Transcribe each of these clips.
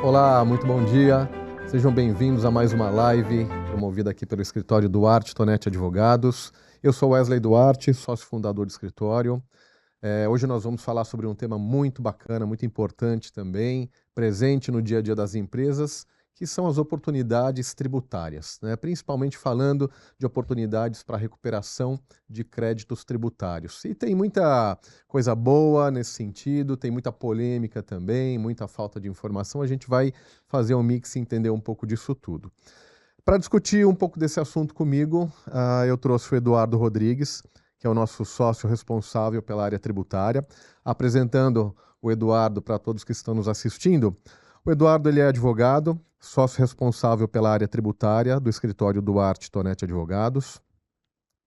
Olá, muito bom dia. Sejam bem-vindos a mais uma live promovida aqui pelo escritório Duarte Tonetti Advogados. Eu sou Wesley Duarte, sócio fundador do escritório. Hoje nós vamos falar sobre um tema muito bacana, muito importante também, presente no dia a dia das empresas, que são as oportunidades tributárias, né? Principalmente falando de oportunidades para recuperação de créditos tributários. E tem muita coisa boa nesse sentido, tem muita polêmica também, muita falta de informação. A gente vai fazer um mix e entender um pouco disso tudo. Para discutir um pouco desse assunto comigo, eu trouxe o Eduardo Rodrigues, que é o nosso sócio responsável pela área tributária. Apresentando o Eduardo para todos que estão nos assistindo, o Eduardo ele é advogado, sócio responsável pela área tributária do escritório Duarte Tonetti Advogados.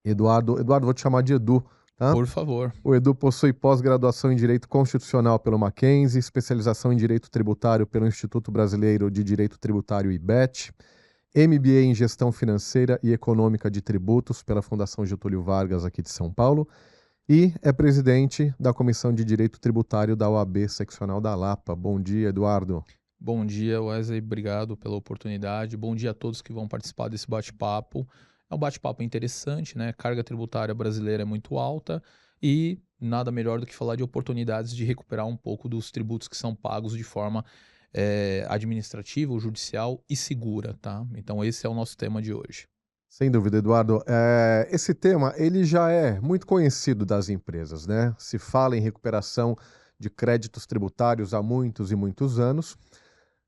Eduardo, vou te chamar de Edu, tá? Por favor. O Edu possui pós-graduação em Direito Constitucional pelo Mackenzie, especialização em Direito Tributário pelo Instituto Brasileiro de Direito Tributário IBET, MBA em Gestão Financeira e Econômica de Tributos pela Fundação Getúlio Vargas aqui de São Paulo e é presidente da Comissão de Direito Tributário da OAB Seccional da Lapa. Bom dia, Eduardo. Bom dia, Wesley. Obrigado pela oportunidade. Bom dia a todos que vão participar desse bate-papo. É um bate-papo interessante, né? A carga tributária brasileira é muito alta e nada melhor do que falar de oportunidades de recuperar um pouco dos tributos que são pagos de forma administrativa, ou judicial e segura, tá? Então esse é o nosso tema de hoje. Sem dúvida, Eduardo. Esse tema ele já é muito conhecido das empresas, né? Se fala em recuperação de créditos tributários há muitos e muitos anos.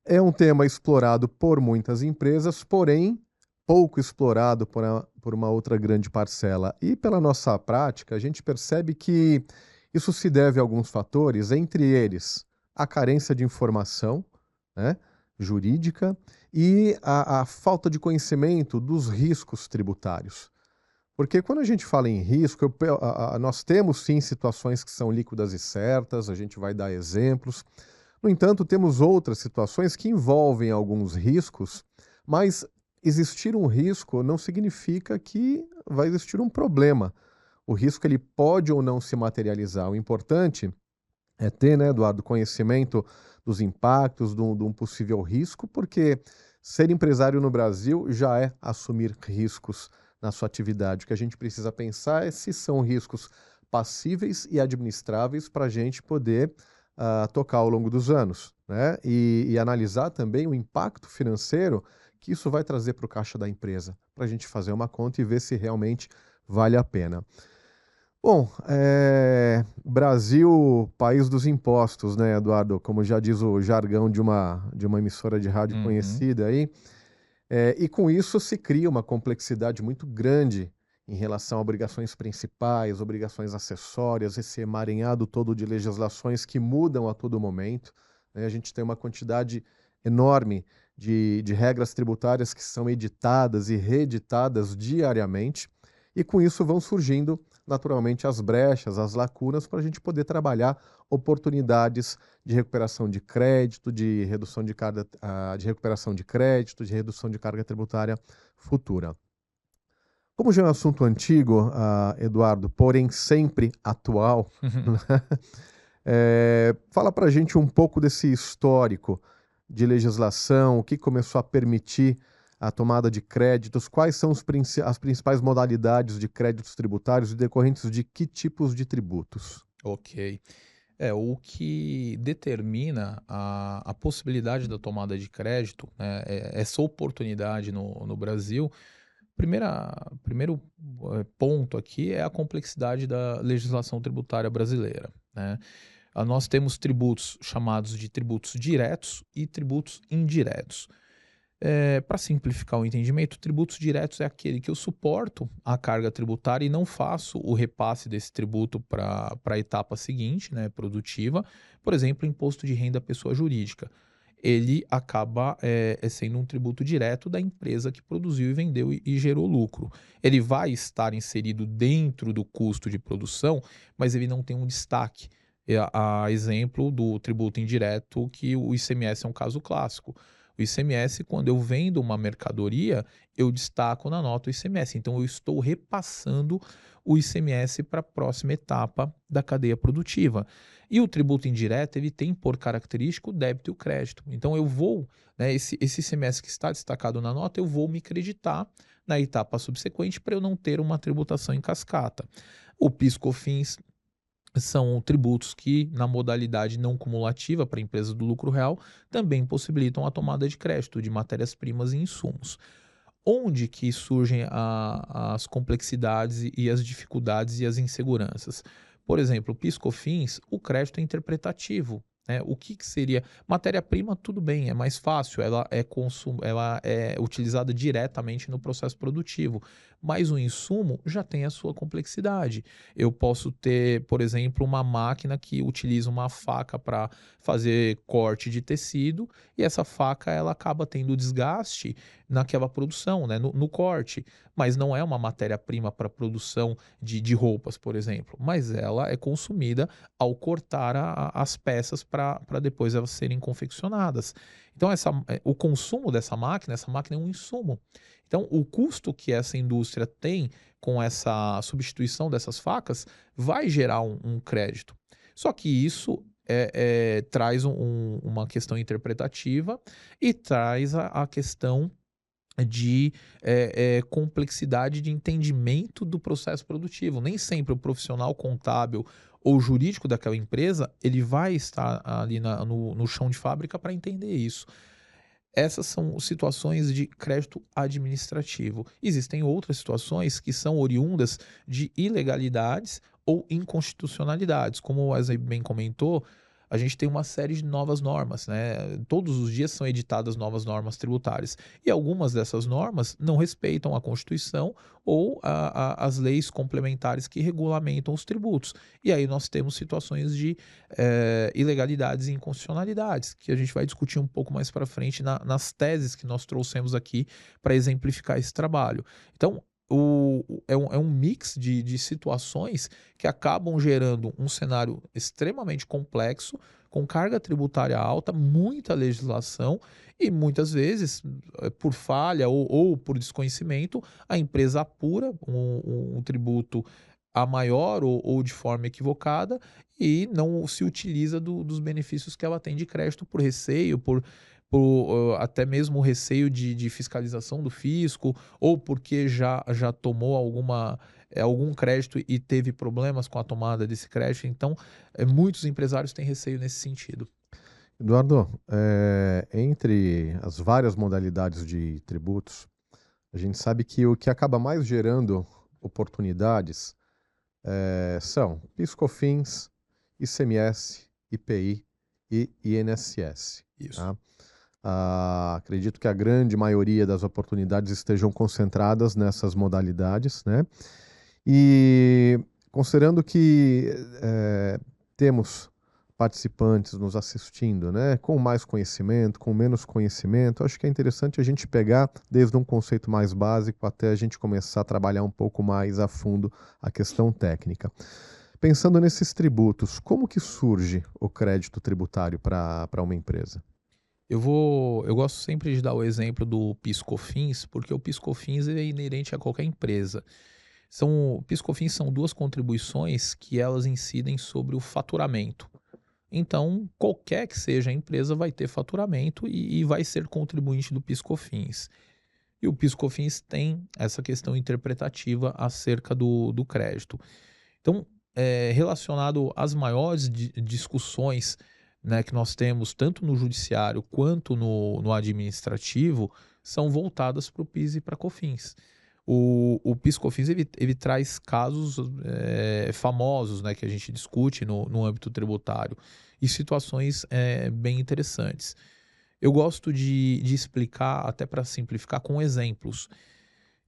É um tema explorado por muitas empresas, porém pouco explorado por uma outra grande parcela. E pela nossa prática, a gente percebe que isso se deve a alguns fatores, entre eles a carência de informação, né, jurídica e a falta de conhecimento dos riscos tributários. Porque quando a gente fala em risco, nós temos sim situações que são líquidas e certas, a gente vai dar exemplos. No entanto, temos outras situações que envolvem alguns riscos, mas existir um risco não significa que vai existir um problema. O risco ele pode ou não se materializar. O importante é ter, né, Eduardo, conhecimento dos impactos de um possível risco, porque ser empresário no Brasil já é assumir riscos na sua atividade. O que a gente precisa pensar é se são riscos passíveis e administráveis para a gente poder tocar ao longo dos anos, né? E analisar também o impacto financeiro que isso vai trazer para o caixa da empresa, para a gente fazer uma conta e ver se realmente vale a pena. Bom, Brasil, país dos impostos, né, Eduardo? Como já diz o jargão de uma emissora de rádio conhecida aí. E com isso se cria uma complexidade muito grande em relação a obrigações principais, obrigações acessórias, esse emaranhado todo de legislações que mudam a todo momento, né? A gente tem uma quantidade enorme de regras tributárias que são editadas e reeditadas diariamente, e com isso vão surgindo naturalmente as brechas, as lacunas para a gente poder trabalhar oportunidades de recuperação de crédito, de redução de carga, de recuperação de crédito, de redução de carga tributária futura. Como já é um assunto antigo, Eduardo, porém sempre atual, né? Fala para a gente um pouco desse histórico de legislação, o que começou a permitir a tomada de créditos, quais são as principais modalidades de créditos tributários e decorrentes de que tipos de tributos? Ok. O que determina a possibilidade da tomada de crédito, né, essa oportunidade no Brasil, primeiro ponto aqui é a complexidade da legislação tributária brasileira, né? Nós temos tributos chamados de tributos diretos e tributos indiretos. Para simplificar o entendimento, tributos diretos é aquele que eu suporto a carga tributária e não faço o repasse desse tributo para a etapa seguinte, né, produtiva. Por exemplo, imposto de renda à pessoa jurídica. Ele acaba sendo um tributo direto da empresa que produziu e vendeu e gerou lucro. Ele vai estar inserido dentro do custo de produção, mas ele não tem um destaque. A exemplo do tributo indireto, que o ICMS é um caso clássico. O ICMS, quando eu vendo uma mercadoria, eu destaco na nota o ICMS. Então, eu estou repassando o ICMS para a próxima etapa da cadeia produtiva. E o tributo indireto, ele tem por característico o débito e o crédito. Então, eu vou, né, esse ICMS que está destacado na nota, eu vou me creditar na etapa subsequente para eu não ter uma tributação em cascata. O PIS/COFINS são tributos que, na modalidade não cumulativa para empresas do lucro real, também possibilitam a tomada de crédito de matérias-primas e insumos. Onde que surgem as complexidades e as dificuldades e as inseguranças? Por exemplo, o PIS/COFINS, o crédito é interpretativo. Né? O que, que seria? Matéria-prima, tudo bem, é mais fácil, ela é utilizada diretamente no processo produtivo, mas o insumo já tem a sua complexidade. Eu posso ter, por exemplo, uma máquina que utiliza uma faca para fazer corte de tecido, e essa faca ela acaba tendo desgaste naquela produção, né, no corte, mas não é uma matéria-prima para produção de roupas, por exemplo, mas ela é consumida ao cortar as peças para depois elas serem confeccionadas. Então, o consumo dessa máquina, essa máquina é um insumo. Então, o custo que essa indústria tem com essa substituição dessas facas vai gerar um crédito. Só que isso traz uma questão interpretativa e traz a questão de complexidade de entendimento do processo produtivo. Nem sempre o profissional contábil ou jurídico daquela empresa ele vai estar ali no chão de fábrica para entender isso. Essas são situações de crédito administrativo. Existem outras situações que são oriundas de ilegalidades ou inconstitucionalidades. Como o Wesley bem comentou, a gente tem uma série de novas normas, né? Todos os dias são editadas novas normas tributárias. E algumas dessas normas não respeitam a Constituição ou as leis complementares que regulamentam os tributos. E aí nós temos situações de ilegalidades e inconstitucionalidades, que a gente vai discutir um pouco mais para frente nas teses que nós trouxemos aqui para exemplificar esse trabalho. Então, é um mix de situações que acabam gerando um cenário extremamente complexo, com carga tributária alta, muita legislação e muitas vezes, por falha ou por desconhecimento, a empresa apura um tributo a maior ou de forma equivocada e não se utiliza dos benefícios que ela tem de crédito por receio, por até mesmo receio de fiscalização do fisco, ou porque já tomou algum crédito e teve problemas com a tomada desse crédito. Então, muitos empresários têm receio nesse sentido. Eduardo, entre as várias modalidades de tributos, a gente sabe que o que acaba mais gerando oportunidades são PIS/COFINS, ICMS, IPI e INSS. Isso. Tá? Acredito que a grande maioria das oportunidades estejam concentradas nessas modalidades, né? E considerando que temos participantes nos assistindo, né, com mais conhecimento, com menos conhecimento, acho que é interessante a gente pegar desde um conceito mais básico até a gente começar a trabalhar um pouco mais a fundo a questão técnica. Pensando nesses tributos, como que surge o crédito tributário para uma empresa? Eu gosto sempre de dar o exemplo do PIS/COFINS, porque o PIS/COFINS é inerente a qualquer empresa. PIS/COFINS são duas contribuições que elas incidem sobre o faturamento. Então, qualquer que seja a empresa vai ter faturamento e vai ser contribuinte do PIS/COFINS. E o PIS/COFINS tem essa questão interpretativa acerca do crédito. Então, relacionado às maiores discussões, né, que nós temos tanto no judiciário quanto no administrativo, são voltadas para o PIS e para a COFINS. O PIS/COFINS ele traz casos famosos, né, que a gente discute no âmbito tributário e situações bem interessantes. Eu gosto de explicar, até para simplificar, com exemplos.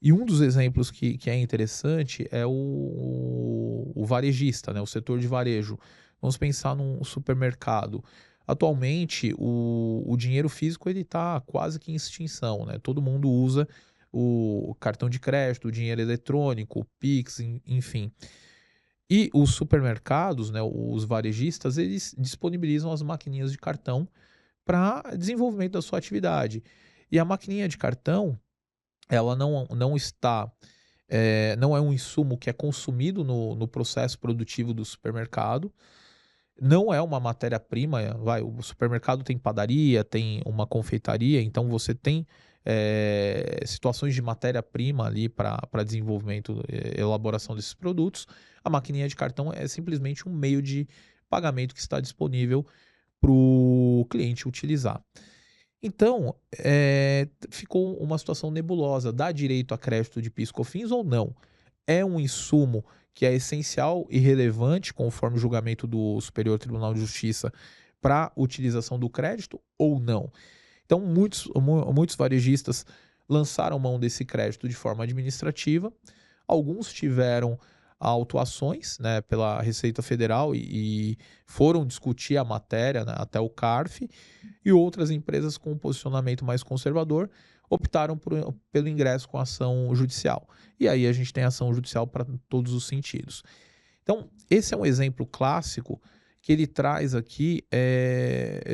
E um dos exemplos que é interessante é o varejista, né, o setor de varejo. Vamos pensar num supermercado. Atualmente, o dinheiro físico ele está quase que em extinção, né? Todo mundo usa o cartão de crédito, o dinheiro eletrônico, o Pix, enfim. E os supermercados, né, os varejistas, eles disponibilizam as maquininhas de cartão para desenvolvimento da sua atividade. E a maquininha de cartão, ela não está, não é um insumo que é consumido no processo produtivo do supermercado, não é uma matéria-prima, o supermercado tem padaria, tem uma confeitaria, então você tem, situações de matéria-prima ali para desenvolvimento, elaboração desses produtos. A maquininha de cartão é simplesmente um meio de pagamento que está disponível para o cliente utilizar. Então, ficou uma situação nebulosa, dá direito a crédito de PIS/COFINS ou não? É um insumo que é essencial e relevante, conforme o julgamento do Superior Tribunal de Justiça, para utilização do crédito ou não? Então, muitos varejistas lançaram mão desse crédito de forma administrativa, alguns tiveram autuações, né, pela Receita Federal e foram discutir a matéria, né, até o CARF, e outras empresas com um posicionamento mais conservador optaram pelo ingresso com ação judicial. E aí a gente tem ação judicial para todos os sentidos. Então, esse é um exemplo clássico que ele traz aqui,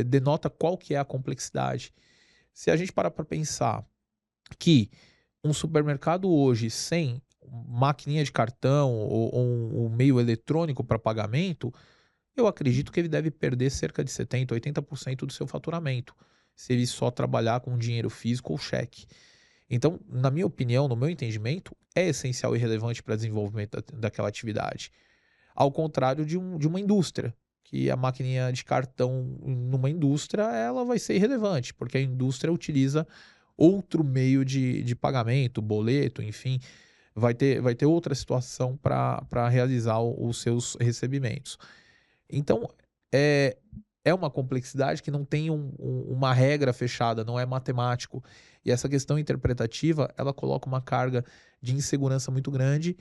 denota qual que é a complexidade. Se a gente parar para pensar que um supermercado hoje sem maquininha de cartão ou um meio eletrônico para pagamento, eu acredito que ele deve perder cerca de 70, 80% do seu faturamento, se ele só trabalhar com dinheiro físico ou cheque. Então, na minha opinião, no meu entendimento, é essencial e relevante para o desenvolvimento daquela atividade. Ao contrário de uma indústria, que a maquininha de cartão numa indústria, ela vai ser irrelevante, porque a indústria utiliza outro meio de pagamento, boleto, enfim, vai ter outra situação para realizar os seus recebimentos. Então, é é uma complexidade que não tem uma regra fechada, não é matemático. E essa questão interpretativa, ela coloca uma carga de insegurança muito grande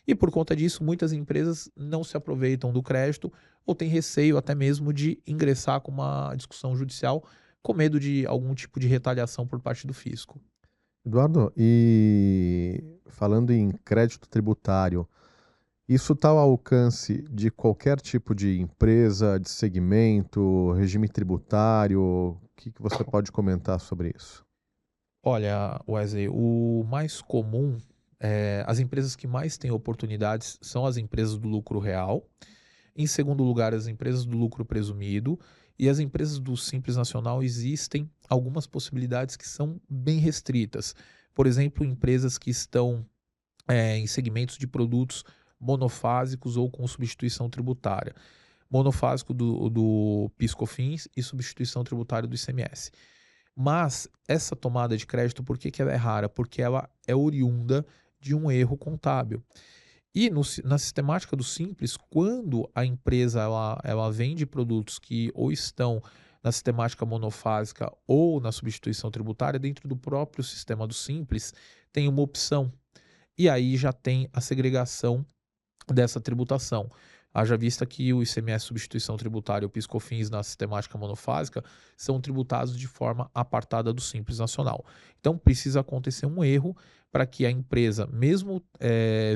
e, por conta disso, muitas empresas não se aproveitam do crédito ou têm receio até mesmo de ingressar com uma discussão judicial com medo de algum tipo de retaliação por parte do fisco. Eduardo, e falando em crédito tributário, isso está ao alcance de qualquer tipo de empresa, de segmento, regime tributário? O que que você pode comentar sobre isso? Olha, Wesley, o mais comum, as empresas que mais têm oportunidades são as empresas do lucro real. Em segundo lugar, as empresas do lucro presumido. E as empresas do Simples Nacional existem algumas possibilidades que são bem restritas. Por exemplo, empresas que estão em segmentos de produtos monofásicos ou com substituição tributária. Monofásico do PIS/COFINS e substituição tributária do ICMS. Mas essa tomada de crédito, por que que ela é rara? Porque ela é oriunda de um erro contábil. E na sistemática do Simples, quando a empresa ela vende produtos que ou estão na sistemática monofásica ou na substituição tributária, dentro do próprio sistema do Simples, tem uma opção. E aí já tem a segregação dessa tributação. Haja vista que o ICMS, substituição tributária e o PIS/COFINS na sistemática monofásica são tributados de forma apartada do Simples Nacional. Então precisa acontecer um erro para que a empresa, mesmo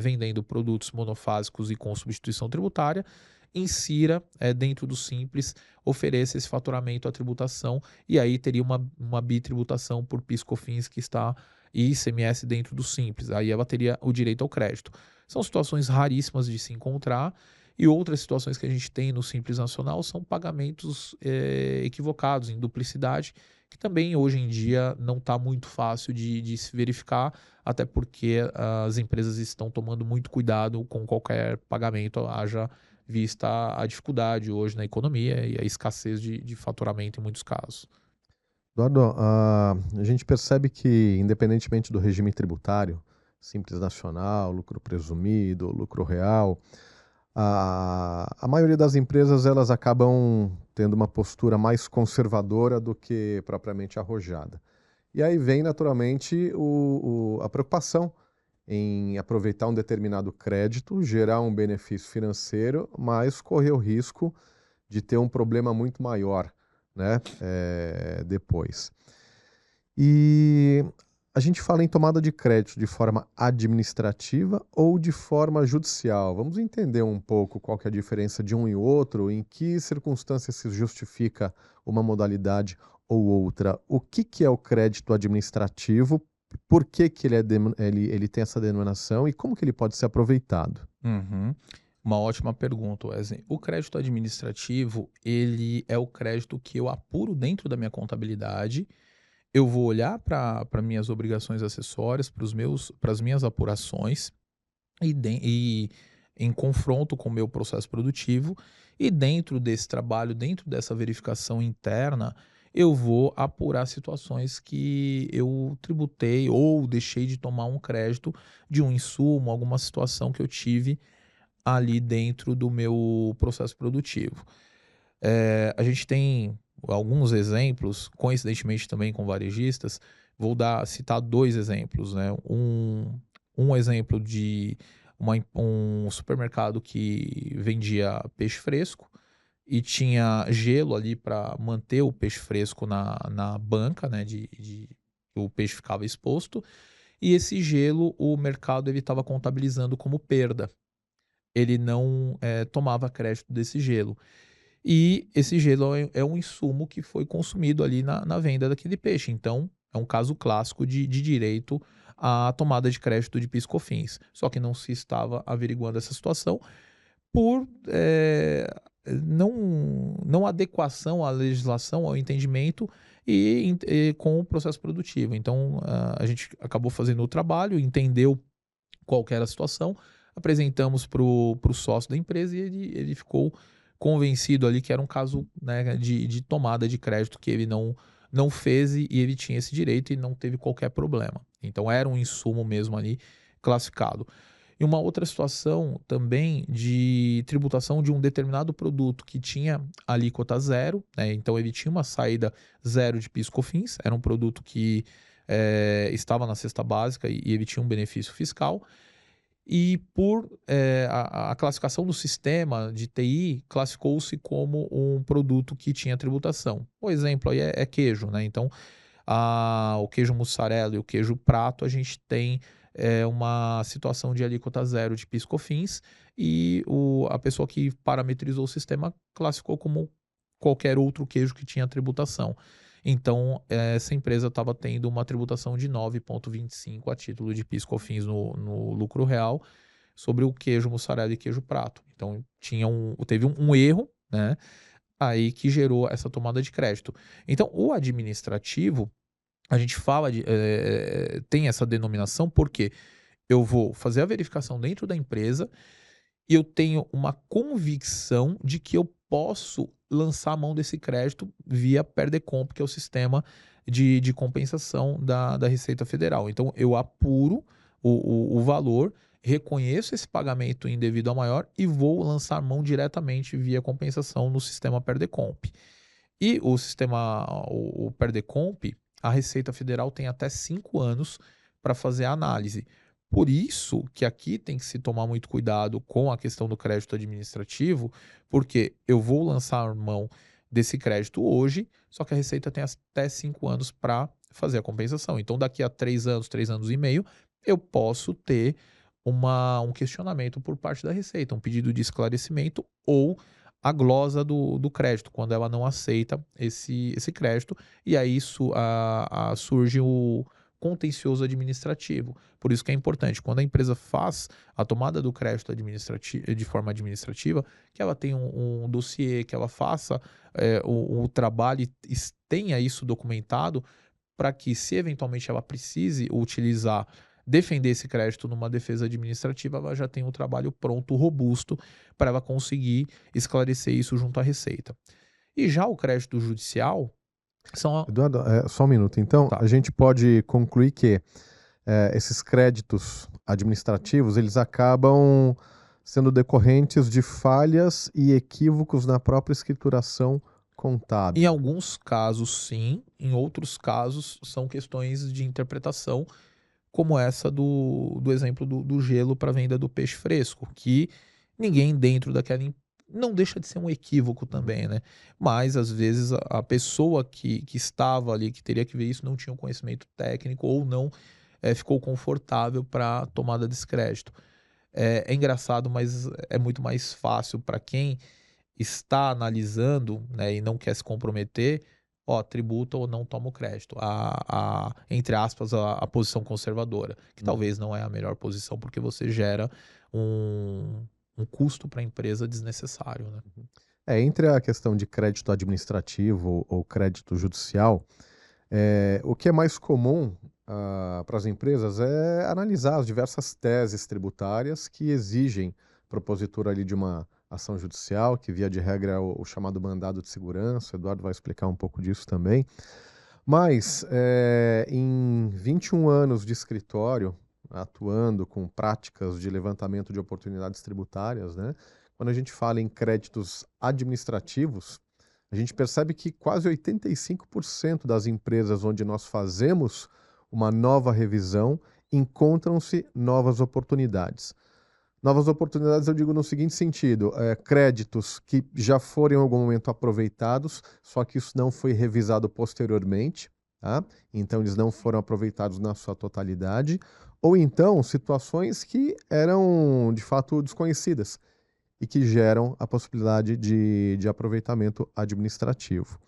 vendendo produtos monofásicos e com substituição tributária, insira dentro do Simples, ofereça esse faturamento à tributação e aí teria uma bitributação por PIS/COFINS que está e ICMS dentro do Simples. Aí ela teria o direito ao crédito. São situações raríssimas de se encontrar e outras situações que a gente tem no Simples Nacional são pagamentos equivocados, em duplicidade, que também hoje em dia não está muito fácil de se verificar, até porque as empresas estão tomando muito cuidado com qualquer pagamento, haja vista a dificuldade hoje na economia e a escassez de faturamento em muitos casos. Eduardo, a gente percebe que, independentemente do regime tributário, Simples Nacional, lucro presumido, lucro real, a maioria das empresas elas acabam tendo uma postura mais conservadora do que propriamente arrojada. E aí vem naturalmente a preocupação em aproveitar um determinado crédito, gerar um benefício financeiro, mas correr o risco de ter um problema muito maior, né, depois. E a gente fala em tomada de crédito de forma administrativa ou de forma judicial. Vamos entender um pouco qual que é a diferença de um e outro, em que circunstâncias se justifica uma modalidade ou outra, o que que é o crédito administrativo, por que que ele tem essa denominação e como que ele pode ser aproveitado? Uhum. Uma ótima pergunta, Wesley. O crédito administrativo, ele é o crédito que eu apuro dentro da minha contabilidade. Eu vou olhar para minhas obrigações acessórias, para as minhas apurações e em confronto com o meu processo produtivo. E dentro desse trabalho, dentro dessa verificação interna, eu vou apurar situações que eu tributei ou deixei de tomar um crédito de um insumo, alguma situação que eu tive ali dentro do meu processo produtivo. A gente tem alguns exemplos, coincidentemente também com varejistas. Citar dois exemplos, né? Um exemplo de um supermercado que vendia peixe fresco e tinha gelo ali para manter o peixe fresco na banca, né? Que o peixe ficava exposto. E esse gelo o mercado ele estava contabilizando como perda. Ele não tomava crédito desse gelo. E esse gelo é um insumo que foi consumido ali na venda daquele peixe. Então, é um caso clássico de direito à tomada de crédito de PIS/COFINS. Só que não se estava averiguando essa situação por não adequação à legislação, ao entendimento e com o processo produtivo. Então, a gente acabou fazendo o trabalho, entendeu qual que era a situação, apresentamos para o sócio da empresa e ele ficou convencido ali que era um caso, né, de tomada de crédito que ele não fez e ele tinha esse direito e não teve qualquer problema. Então era um insumo mesmo ali classificado. E uma outra situação também de tributação de um determinado produto que tinha alíquota zero, né? Então ele tinha uma saída zero de PIS/COFINS, era um produto que estava na cesta básica e ele tinha um benefício fiscal. E a classificação do sistema de TI classificou-se como um produto que tinha tributação. O exemplo aí é queijo, né? Então, o queijo mussarela e o queijo prato, a gente tem uma situação de alíquota zero de PIS/COFINS e a pessoa que parametrizou o sistema classificou como qualquer outro queijo que tinha tributação. Então, essa empresa estava tendo uma tributação de 9,25 a título de PIS/COFINS no lucro real sobre o queijo mussarela e queijo prato. Então, teve um erro, né? Aí que gerou essa tomada de crédito. Então, o administrativo, a gente tem essa denominação porque eu vou fazer a verificação dentro da empresa e eu tenho uma convicção de que eu posso lançar a mão desse crédito via Perdecomp, que é o sistema de compensação da Receita Federal. Então, eu apuro o valor, reconheço esse pagamento indevido a maior e vou lançar mão diretamente via compensação no sistema Perdecomp. E o Perdecomp, a Receita Federal tem até 5 anos para fazer a análise. Por isso que aqui tem que se tomar muito cuidado com a questão do crédito administrativo, porque eu vou lançar mão desse crédito hoje, só que a Receita tem até 5 anos para fazer a compensação. Então, daqui a 3 anos e meio, eu posso ter um questionamento por parte da Receita, um pedido de esclarecimento ou a glosa do crédito, quando ela não aceita esse crédito, e aí surge o contencioso administrativo. Por isso que é importante, quando a empresa faz a tomada do crédito de forma administrativa, que ela tenha um dossiê, que ela faça o trabalho e tenha isso documentado, para que, se eventualmente ela precise defender esse crédito numa defesa administrativa, ela já tem um trabalho pronto, robusto, para ela conseguir esclarecer isso junto à Receita. E já o crédito judicial são. Eduardo, só um minuto. Então, Tá. a gente pode concluir que esses créditos administrativos, eles acabam sendo decorrentes de falhas e equívocos na própria escrituração Em contábil. alguns casos, sim, em outros casos, são questões de interpretação, como essa do exemplo do gelo para venda do peixe fresco, que ninguém dentro não deixa de ser um equívoco também, né? Mas às vezes a pessoa que estava ali, que teria que ver isso, não tinha um conhecimento técnico ou não ficou confortável para a tomada desse crédito. É engraçado, mas é muito mais fácil para quem está analisando, né, e não quer se comprometer, ó, tributa ou não toma o crédito, entre aspas, a posição conservadora, que Hum. talvez não é a melhor posição, porque você gera um custo para a empresa desnecessário, né? Entre a questão de crédito administrativo ou crédito judicial, o que é mais comum para as empresas é analisar as diversas teses tributárias que exigem propositura ali de uma ação judicial, que via de regra é o chamado mandado de segurança. O Eduardo vai explicar um pouco disso também. Mas em 21 anos de escritório, atuando com práticas de levantamento de oportunidades tributárias, né? Quando a gente fala em créditos administrativos, a gente percebe que quase 85% das empresas onde nós fazemos uma nova revisão encontram-se novas oportunidades. Novas oportunidades, eu digo no seguinte sentido: créditos que já foram em algum momento aproveitados, só que isso não foi revisado posteriormente, tá? Então eles não foram aproveitados na sua totalidade, ou então situações que eram de fato desconhecidas e que geram a possibilidade de aproveitamento administrativo.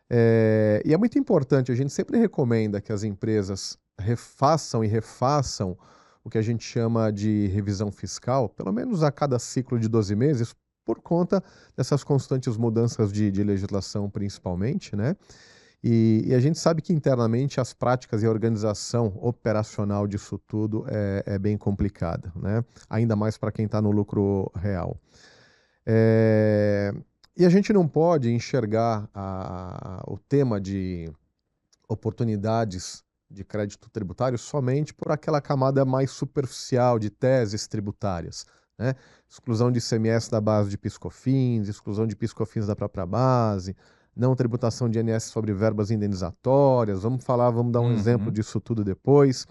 E é muito importante, a gente sempre recomenda que as empresas refaçam e refaçam o que a gente chama de revisão fiscal, pelo menos a cada ciclo de 12 meses, por conta dessas constantes mudanças de legislação, principalmente, né? E a gente sabe que internamente as práticas e a organização operacional disso tudo é bem complicada, né? Ainda mais para quem está no lucro real. É, E a gente não pode enxergar o tema de oportunidades de crédito tributário somente por aquela camada mais superficial de teses tributárias, né? Exclusão de ICMS da base de PIS/COFINS, exclusão de PIS/COFINS da própria base, não tributação de INS sobre verbas indenizatórias. Vamos dar um exemplo Uhum. disso tudo depois.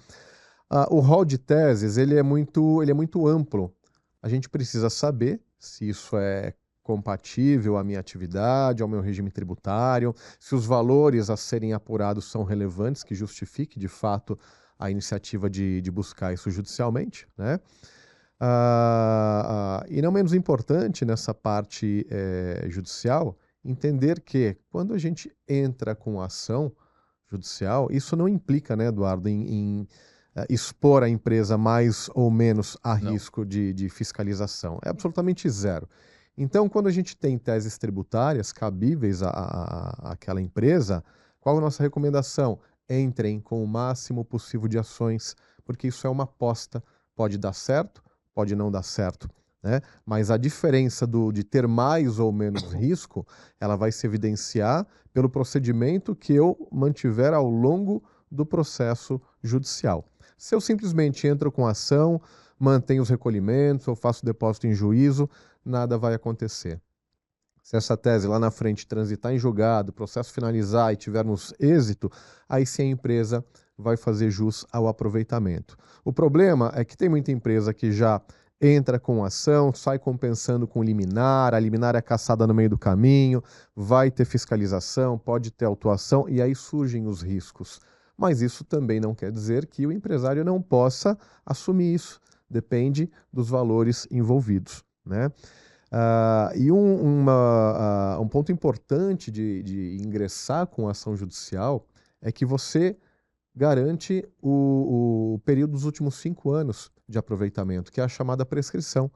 O rol de teses ele é muito amplo. A gente precisa saber se isso é compatível à minha atividade, ao meu regime tributário, se os valores a serem apurados são relevantes, que justifique de fato a iniciativa de buscar isso judicialmente, né? E não menos importante nessa parte judicial, entender que quando a gente entra com ação judicial, isso não implica, né, Eduardo, em expor a empresa mais ou menos a Não. risco de fiscalização. É absolutamente zero. Então, quando a gente tem teses tributárias cabíveis àquela empresa, qual a nossa recomendação? Entrem com o máximo possível de ações, porque isso é uma aposta. Pode dar certo, pode não dar certo, né? Mas a diferença de ter mais ou menos risco, ela vai se evidenciar pelo procedimento que eu mantiver ao longo do processo judicial. Se eu simplesmente entro com ação, mantenho os recolhimentos, ou faço depósito em juízo, nada vai acontecer. Se essa tese lá na frente transitar em julgado, o processo finalizar e tivermos êxito, aí sim a empresa vai fazer jus ao aproveitamento. O problema é que tem muita empresa que já entra com ação, sai compensando com liminar, a liminar é cassada no meio do caminho, vai ter fiscalização, pode ter autuação e aí surgem os riscos. Mas isso também não quer dizer que o empresário não possa assumir isso. Depende dos valores envolvidos, né? Um ponto importante de ingressar com a ação judicial é que você garante o período dos últimos 5 anos de aproveitamento, que é a chamada prescrição.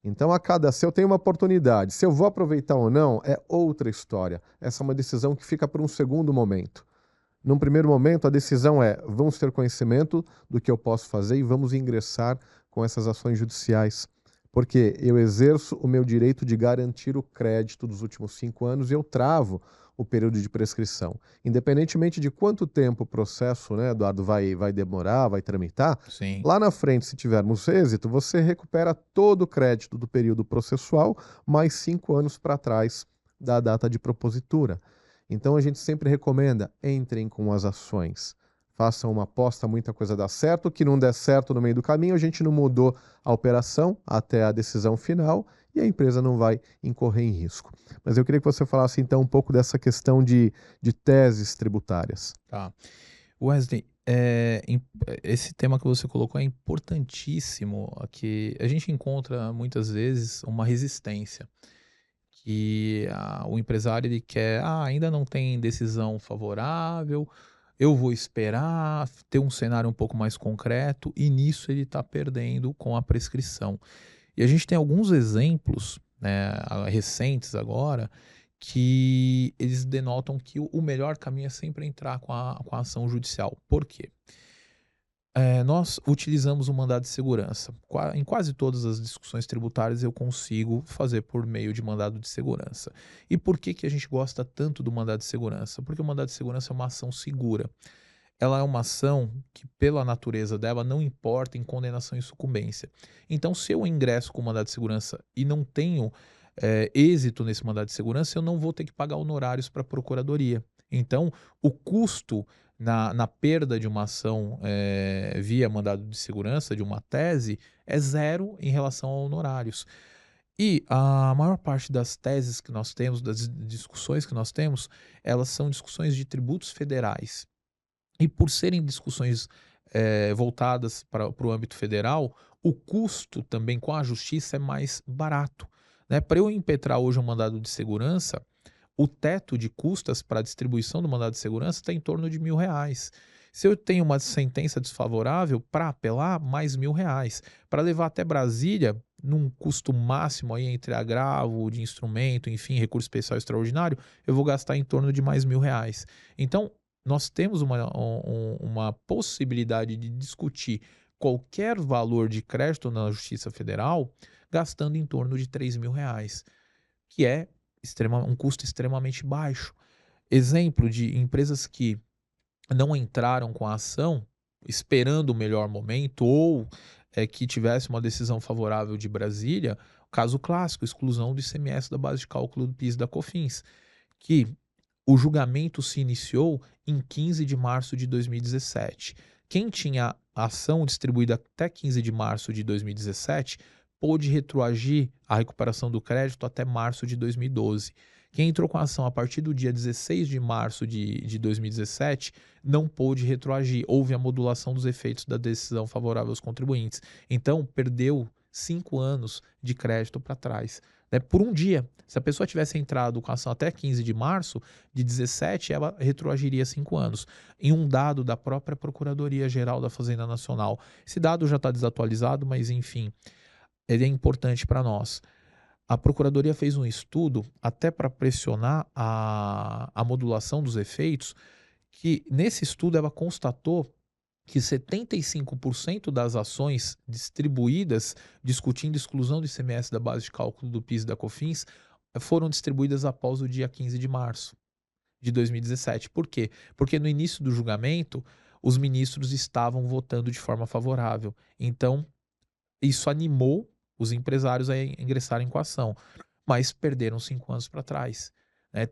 Então, se eu tenho uma oportunidade, se eu vou aproveitar ou não, é outra história. Essa é uma decisão que fica para um segundo momento. Num primeiro momento, a decisão é: vamos ter conhecimento do que eu posso fazer e vamos ingressar com essas ações judiciais. Porque eu exerço o meu direito de garantir o crédito dos últimos 5 anos e eu travo o período de prescrição. Independentemente de quanto tempo o processo, né, Eduardo, vai demorar, vai tramitar, Sim. lá na frente, se tivermos êxito, você recupera todo o crédito do período processual mais 5 anos para trás da data de propositura. Então a gente sempre recomenda: entrem com as ações. Façam uma aposta, muita coisa dá certo. O que não der certo no meio do caminho, a gente não mudou a operação até a decisão final e a empresa não vai incorrer em risco. Mas eu queria que você falasse então um pouco dessa questão de teses tributárias. Tá. Wesley, esse tema que você colocou é importantíssimo, que a gente encontra muitas vezes uma resistência, O empresário ele quer, ainda não tem decisão favorável, eu vou esperar ter um cenário um pouco mais concreto, e nisso ele está perdendo com a prescrição. E a gente tem alguns exemplos, né, recentes agora, que eles denotam que o melhor caminho é sempre entrar com a ação judicial. Por quê? Nós utilizamos o mandado de segurança. Em quase todas as discussões tributárias eu consigo fazer por meio de mandado de segurança. E por que que a gente gosta tanto do mandado de segurança? Porque o mandado de segurança é uma ação segura. Ela é uma ação que, pela natureza dela, não importa em condenação e sucumbência. Então, se eu ingresso com mandado de segurança e não tenho êxito nesse mandado de segurança, eu não vou ter que pagar honorários para a procuradoria. Então, o custo na perda de uma ação via mandado de segurança, de uma tese, é zero em relação a honorários. E a maior parte das teses que nós temos, das discussões que nós temos, elas são discussões de tributos federais. E por serem discussões voltadas para o âmbito federal, o custo também com a justiça é mais barato, né. Para eu impetrar hoje um mandado de segurança, o teto de custas para a distribuição do mandado de segurança está em torno de R$ 1.000. Se eu tenho uma sentença desfavorável, para apelar, mais R$ 1.000. Para levar até Brasília, num custo máximo aí entre agravo de instrumento, enfim, recurso especial extraordinário, eu vou gastar em torno de mais R$ 1.000. Então, nós temos uma possibilidade de discutir qualquer valor de crédito na Justiça Federal gastando em torno de R$ 3.000, que é um custo extremamente baixo. Exemplo de empresas que não entraram com a ação esperando o melhor momento ou que tivesse uma decisão favorável de Brasília, caso clássico, exclusão do ICMS da base de cálculo do PIS e da COFINS, que o julgamento se iniciou em 15 de março de 2017. Quem tinha a ação distribuída até 15 de março de 2017 pôde retroagir a recuperação do crédito até março de 2012. Quem entrou com a ação a partir do dia 16 de março de 2017 não pôde retroagir. Houve a modulação dos efeitos da decisão favorável aos contribuintes. Então, perdeu 5 anos de crédito para trás, né, por um dia. Se a pessoa tivesse entrado com a ação até 15 de março de 17, ela retroagiria 5 anos. Em um dado da própria Procuradoria-Geral da Fazenda Nacional. Esse dado já está desatualizado, mas enfim, ele é importante para nós. A Procuradoria fez um estudo até para pressionar a modulação dos efeitos, que nesse estudo ela constatou que 75% das ações distribuídas discutindo exclusão do ICMS da base de cálculo do PIS e da COFINS foram distribuídas após o dia 15 de março de 2017. Por quê? Porque no início do julgamento, os ministros estavam votando de forma favorável. Então, isso animou os empresários a ingressarem com a ação, mas perderam 5 anos para trás.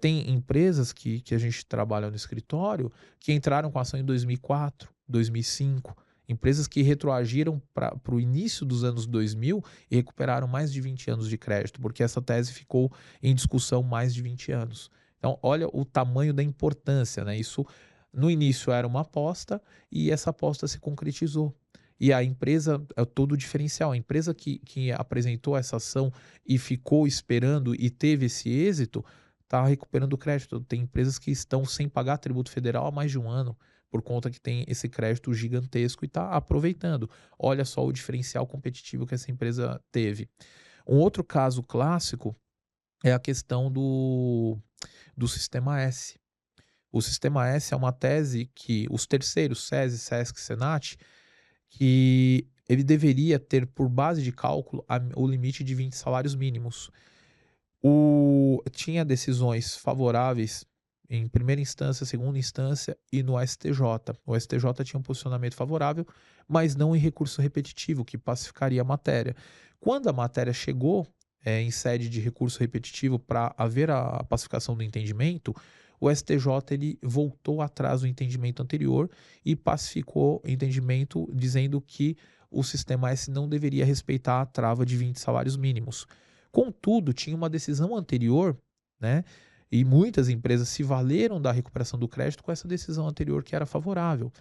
Tem empresas que a gente trabalha no escritório que entraram com a ação em 2004, 2005, empresas que retroagiram para o início dos anos 2000 e recuperaram mais de 20 anos de crédito, porque essa tese ficou em discussão mais de 20 anos. Então, olha o tamanho da importância, né? Isso no início era uma aposta e essa aposta se concretizou. E a empresa é todo o diferencial. A empresa que apresentou essa ação e ficou esperando e teve esse êxito, está recuperando o crédito. Tem empresas que estão sem pagar tributo federal há mais de um ano, por conta que tem esse crédito gigantesco e está aproveitando. Olha só o diferencial competitivo que essa empresa teve. Um outro caso clássico é a questão do Sistema S. O Sistema S é uma tese que os terceiros, SESI, SESC, SENAT, que ele deveria ter por base de cálculo o limite de 20 salários mínimos. Tinha decisões favoráveis em primeira instância, segunda instância e no STJ. O STJ tinha um posicionamento favorável, mas não em recurso repetitivo, que pacificaria a matéria. Quando a matéria chegou em sede de recurso repetitivo para haver a pacificação do entendimento, o STJ ele voltou atrás do entendimento anterior e pacificou o entendimento dizendo que o Sistema S não deveria respeitar a trava de 20 salários mínimos. Contudo, tinha uma decisão anterior, né? E muitas empresas se valeram da recuperação do crédito com essa decisão anterior que era favorável.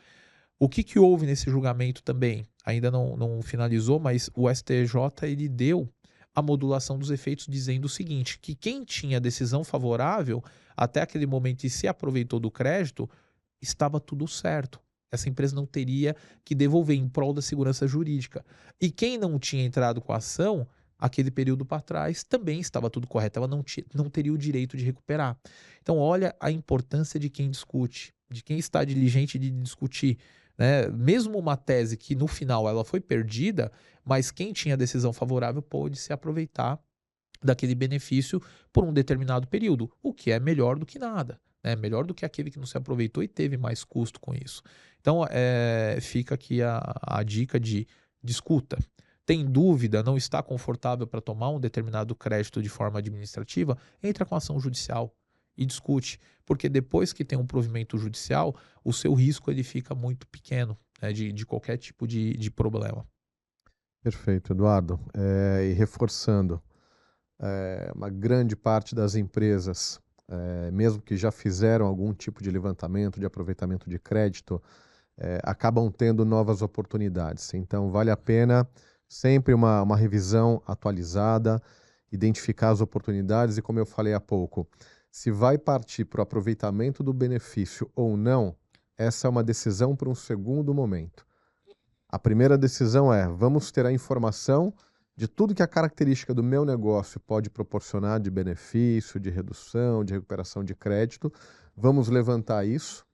O que houve nesse julgamento também? Ainda não finalizou, mas o STJ ele deu a modulação dos efeitos, dizendo o seguinte, que quem tinha decisão favorável até aquele momento e se aproveitou do crédito, estava tudo certo. Essa empresa não teria que devolver em prol da segurança jurídica. E quem não tinha entrado com a ação, aquele período para trás, também estava tudo correto. Ela não teria o direito de recuperar. Então, olha a importância de quem discute, de quem está diligente de discutir. Né? Mesmo uma tese que no final ela foi perdida, mas quem tinha decisão favorável pôde se aproveitar daquele benefício por um determinado período, o que é melhor do que nada, né? Melhor do que aquele que não se aproveitou e teve mais custo com isso. Então, fica aqui a dica de discuta. Tem dúvida, não está confortável para tomar um determinado crédito de forma administrativa? Entra com ação judicial e discute, porque depois que tem um provimento judicial, o seu risco ele fica muito pequeno, né, de qualquer tipo de problema. Perfeito, Eduardo. E reforçando, uma grande parte das empresas, mesmo que já fizeram algum tipo de levantamento, de aproveitamento de crédito, acabam tendo novas oportunidades. Então, vale a pena sempre uma revisão atualizada, identificar as oportunidades e, como eu falei há pouco, se vai partir para o aproveitamento do benefício ou não, essa é uma decisão para um segundo momento. A primeira decisão é: vamos ter a informação de tudo que a característica do meu negócio pode proporcionar de benefício, de redução, de recuperação de crédito. Vamos levantar isso,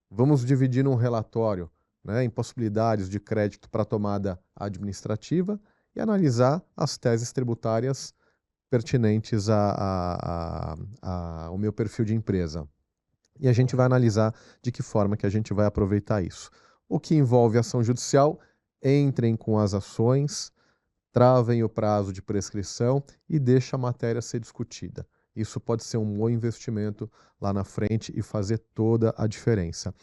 vamos dividir num relatório, né, em possibilidades de crédito para tomada administrativa e analisar as teses tributárias pertinentes ao meu perfil de empresa. E a gente vai analisar de que forma que a gente vai aproveitar isso. O que envolve ação judicial, entrem com as ações, travem o prazo de prescrição e deixem a matéria ser discutida. Isso pode ser um bom investimento lá na frente e fazer toda a diferença.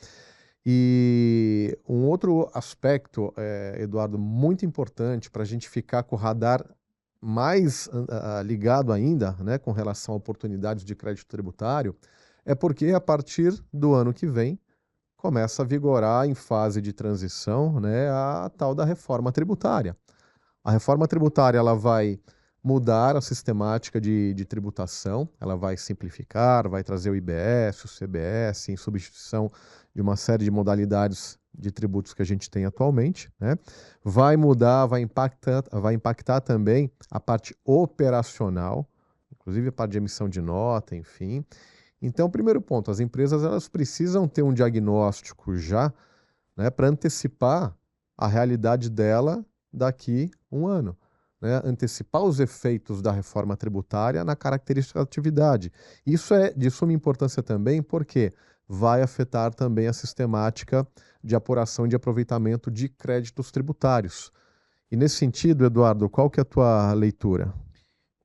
E um outro aspecto, Eduardo, muito importante para a gente ficar com o radar mais ligado ainda, né, com relação a oportunidades de crédito tributário, é porque a partir do ano que vem começa a vigorar em fase de transição, né, a tal da reforma tributária. A reforma tributária ela vai mudar a sistemática de tributação, ela vai simplificar, vai trazer o IBS, o CBS, em substituição de uma série de modalidades de tributos que a gente tem atualmente, né? Vai mudar, vai impactar também a parte operacional, inclusive a parte de emissão de nota, enfim. Então, primeiro ponto, as empresas elas precisam ter um diagnóstico já, né, para antecipar a realidade dela daqui um ano, né? Antecipar os efeitos da reforma tributária na característica da atividade. Isso é de suma importância também porque vai afetar também a sistemática de apuração e de aproveitamento de créditos tributários. E nesse sentido, Eduardo, qual que é a tua leitura?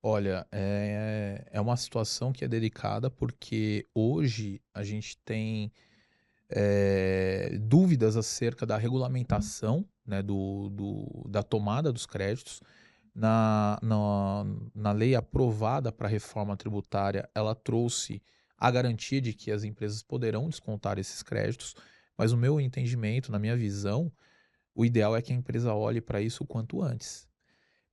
Olha, é uma situação que é delicada porque hoje a gente tem dúvidas acerca da regulamentação, né, da tomada dos créditos. Na lei aprovada para a reforma tributária, ela trouxe a garantia de que as empresas poderão descontar esses créditos, mas no meu entendimento, na minha visão, o ideal é que a empresa olhe para isso o quanto antes.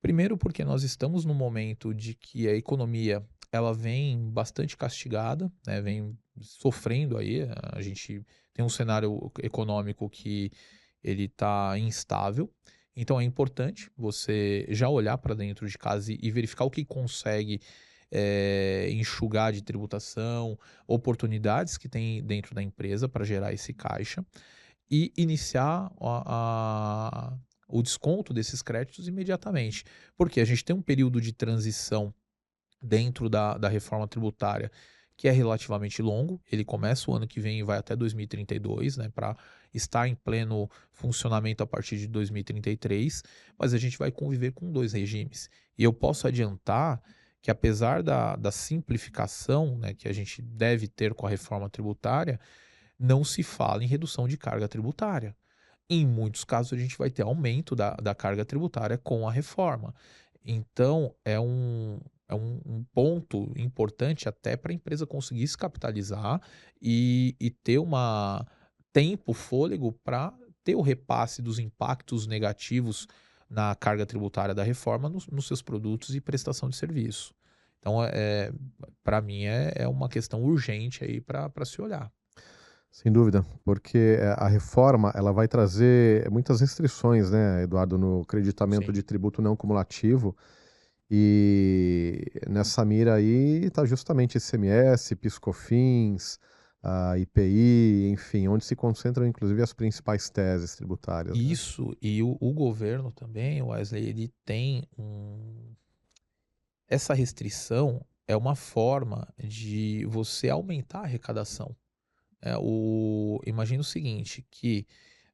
Primeiro porque nós estamos num momento de que a economia ela vem bastante castigada, né, vem sofrendo aí, a gente tem um cenário econômico que ele está instável, então é importante você já olhar para dentro de casa e verificar o que consegue enxugar de tributação, oportunidades que tem dentro da empresa para gerar esse caixa e iniciar o desconto desses créditos imediatamente. Porque a gente tem um período de transição dentro da reforma tributária que é relativamente longo, ele começa o ano que vem e vai até 2032, né, para estar em pleno funcionamento a partir de 2033, mas a gente vai conviver com dois regimes. E eu posso adiantar que apesar da simplificação, né, que a gente deve ter com a reforma tributária, não se fala em redução de carga tributária. Em muitos casos, a gente vai ter aumento da carga tributária com a reforma. Então, é um ponto importante até para a empresa conseguir se capitalizar e ter tempo, fôlego para ter o repasse dos impactos negativos na carga tributária da reforma nos seus produtos e prestação de serviço. Então, para mim, é uma questão urgente aí para se olhar. Sem dúvida, porque a reforma ela vai trazer muitas restrições, né, Eduardo, no creditamento Sim. de tributo não cumulativo. E nessa mira aí está justamente ICMS, PIS/COFINS, a IPI, enfim, onde se concentram inclusive as principais teses tributárias, né? Isso, e o governo também, o Wesley, ele tem essa restrição é uma forma de você aumentar a arrecadação. Imagina o seguinte, que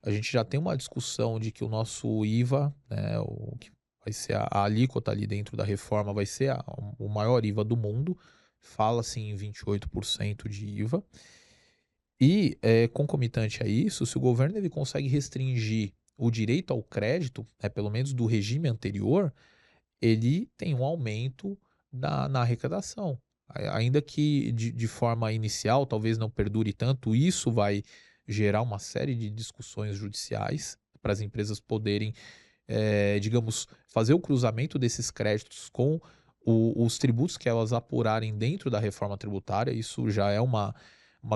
a gente já tem uma discussão de que o nosso IVA, né, o que vai ser a alíquota ali dentro da reforma, vai ser o maior IVA do mundo. Fala-se em 28% de IVA. E, concomitante a isso, se o governo ele consegue restringir o direito ao crédito, pelo menos do regime anterior, ele tem um aumento na arrecadação. Ainda que de forma inicial, talvez não perdure tanto, isso vai gerar uma série de discussões judiciais para as empresas poderem, digamos, fazer o cruzamento desses créditos com os tributos que elas apurarem dentro da reforma tributária. Isso já é uma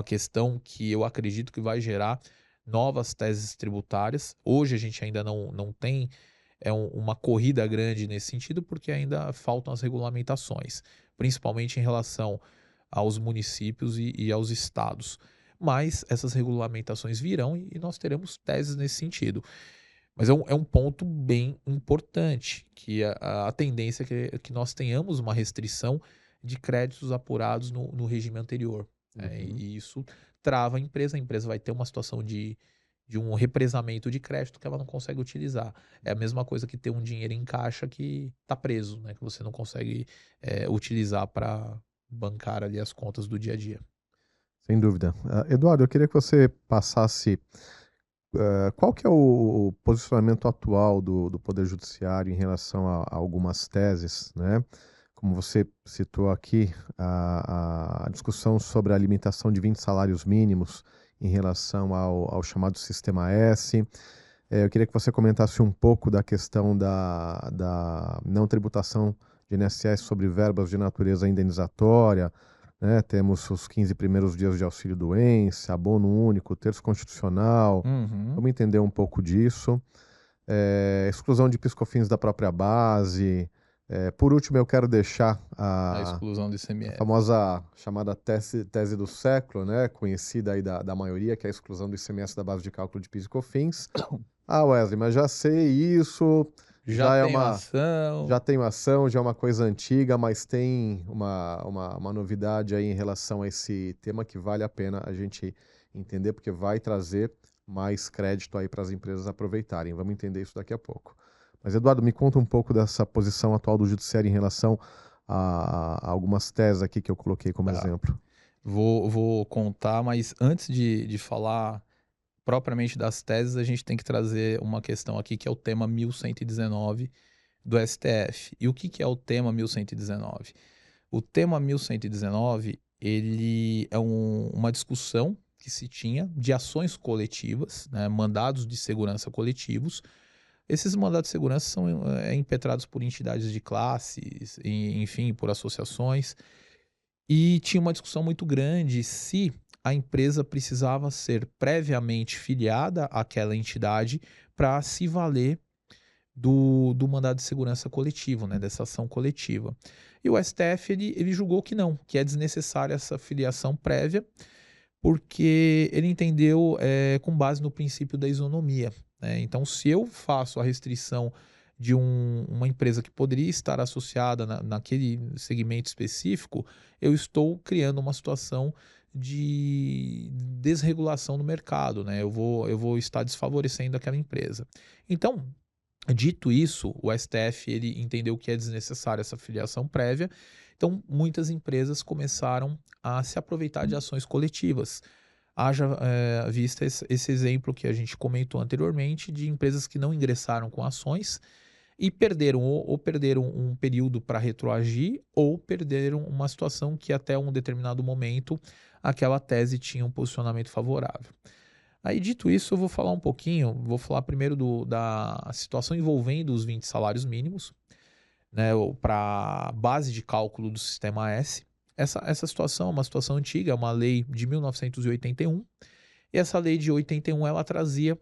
questão que eu acredito que vai gerar novas teses tributárias. Hoje a gente ainda não tem uma corrida grande nesse sentido, porque ainda faltam as regulamentações, principalmente em relação aos municípios e aos estados. Mas essas regulamentações virão e nós teremos teses nesse sentido. Mas é um ponto bem importante, que a tendência é que nós tenhamos uma restrição de créditos apurados no regime anterior. Uhum. E isso trava a empresa vai ter uma situação de um represamento de crédito que ela não consegue utilizar. É a mesma coisa que ter um dinheiro em caixa que está preso, né? Que você não consegue utilizar para bancar ali as contas do dia a dia. Sem dúvida. Eduardo, eu queria que você passasse qual que é o posicionamento atual do Poder Judiciário em relação a algumas teses, né? Como você citou aqui, a discussão sobre a limitação de 20 salários mínimos em relação ao chamado Sistema S. Eu queria que você comentasse um pouco da questão da não tributação de INSS sobre verbas de natureza indenizatória, né? Temos os 15 primeiros dias de auxílio-doença, abono único, terço constitucional. Uhum. Vamos entender um pouco disso. Exclusão de piscofins da própria base. Por último, eu quero deixar A a exclusão do a ICMS. famosa chamada tese do século, né, conhecida aí da maioria, que é a exclusão do ICMS da base de cálculo de PIS e COFINS. Ah, Wesley, mas já sei isso, Já já é tem uma, ação. já tem uma ação, já é uma coisa antiga, mas tem uma novidade aí em relação a esse tema que vale a pena a gente entender, porque vai trazer mais crédito aí para as empresas aproveitarem. Vamos entender isso daqui a pouco. Mas, Eduardo, me conta um pouco dessa posição atual do Judiciário em relação a algumas teses aqui que eu coloquei como Tá. exemplo. Vou contar, mas antes de falar propriamente das teses, a gente tem que trazer uma questão aqui que é o tema 1119 do STF. E o que é o tema 1119? O tema 1119, ele é uma discussão que se tinha de ações coletivas, né, mandados de segurança coletivos. Esses mandados de segurança são impetrados por entidades de classes, enfim, por associações. E tinha uma discussão muito grande se a empresa precisava ser previamente filiada àquela entidade para se valer do mandado de segurança coletivo, né, dessa ação coletiva. E o STF ele julgou que não, que é desnecessária essa filiação prévia, porque ele entendeu com base no princípio da isonomia, né? Então, se eu faço a restrição de uma empresa que poderia estar associada naquele segmento específico, eu estou criando uma situação de desregulação no mercado, né? Eu vou estar desfavorecendo aquela empresa. Então, dito isso, o STF ele entendeu que é desnecessária essa filiação prévia, então muitas empresas começaram a se aproveitar de ações coletivas. Haja vista esse exemplo que a gente comentou anteriormente de empresas que não ingressaram com ações e perderam ou perderam um período para retroagir ou perderam uma situação que até um determinado momento aquela tese tinha um posicionamento favorável. Aí, dito isso, eu vou falar um pouquinho, vou falar primeiro da situação envolvendo os 20 salários mínimos, né, para base de cálculo do Sistema S. Essa situação é uma situação antiga, é uma lei de 1981, e essa lei de 81 ela trazia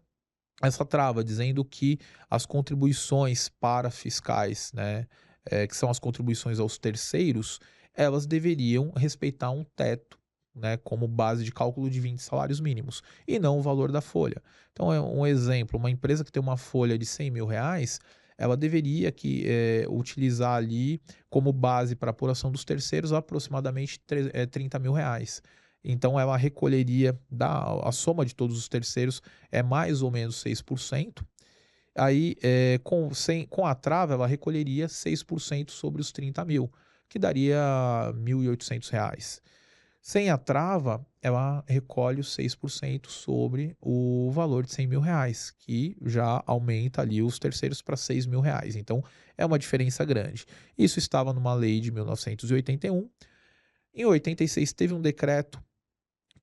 essa trava, dizendo que as contribuições para fiscais, né, que são as contribuições aos terceiros, elas deveriam respeitar um teto, né, como base de cálculo de 20 salários mínimos, e não o valor da folha. Então, é um exemplo, uma empresa que tem uma folha de R$ 100.000, ela deveria utilizar ali como base para a apuração dos terceiros aproximadamente R$ 30.000. Então, ela recolheria a soma de todos os terceiros é mais ou menos 6%. Aí, com a trava, ela recolheria 6% sobre os 30.000, que daria R$ 1.800. Sem a trava, ela recolhe os 6% sobre o valor de R$ 100.000, que já aumenta ali os terceiros para R$ 6.000. Então, é uma diferença grande. Isso estava numa lei de 1981. Em 86 teve um decreto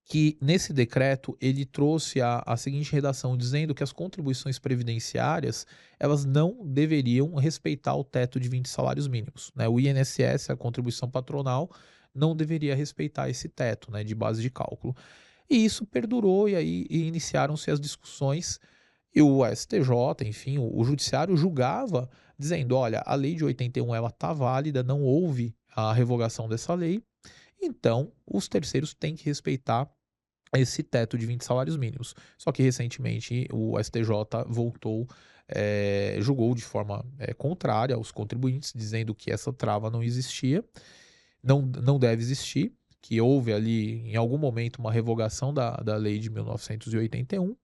que nesse decreto ele trouxe a seguinte redação, dizendo que as contribuições previdenciárias, elas não deveriam respeitar o teto de 20 salários mínimos, né? O INSS, a contribuição patronal, não deveria respeitar esse teto, né, de base de cálculo. E isso perdurou, e aí iniciaram-se as discussões, e o STJ, enfim, o judiciário julgava, dizendo, olha, a lei de 81 ela está válida, não houve a revogação dessa lei, então os terceiros têm que respeitar esse teto de 20 salários mínimos. Só que recentemente o STJ voltou, julgou de forma contrária aos contribuintes, dizendo que essa trava não existia, não deve existir, que houve ali em algum momento uma revogação da lei de 1981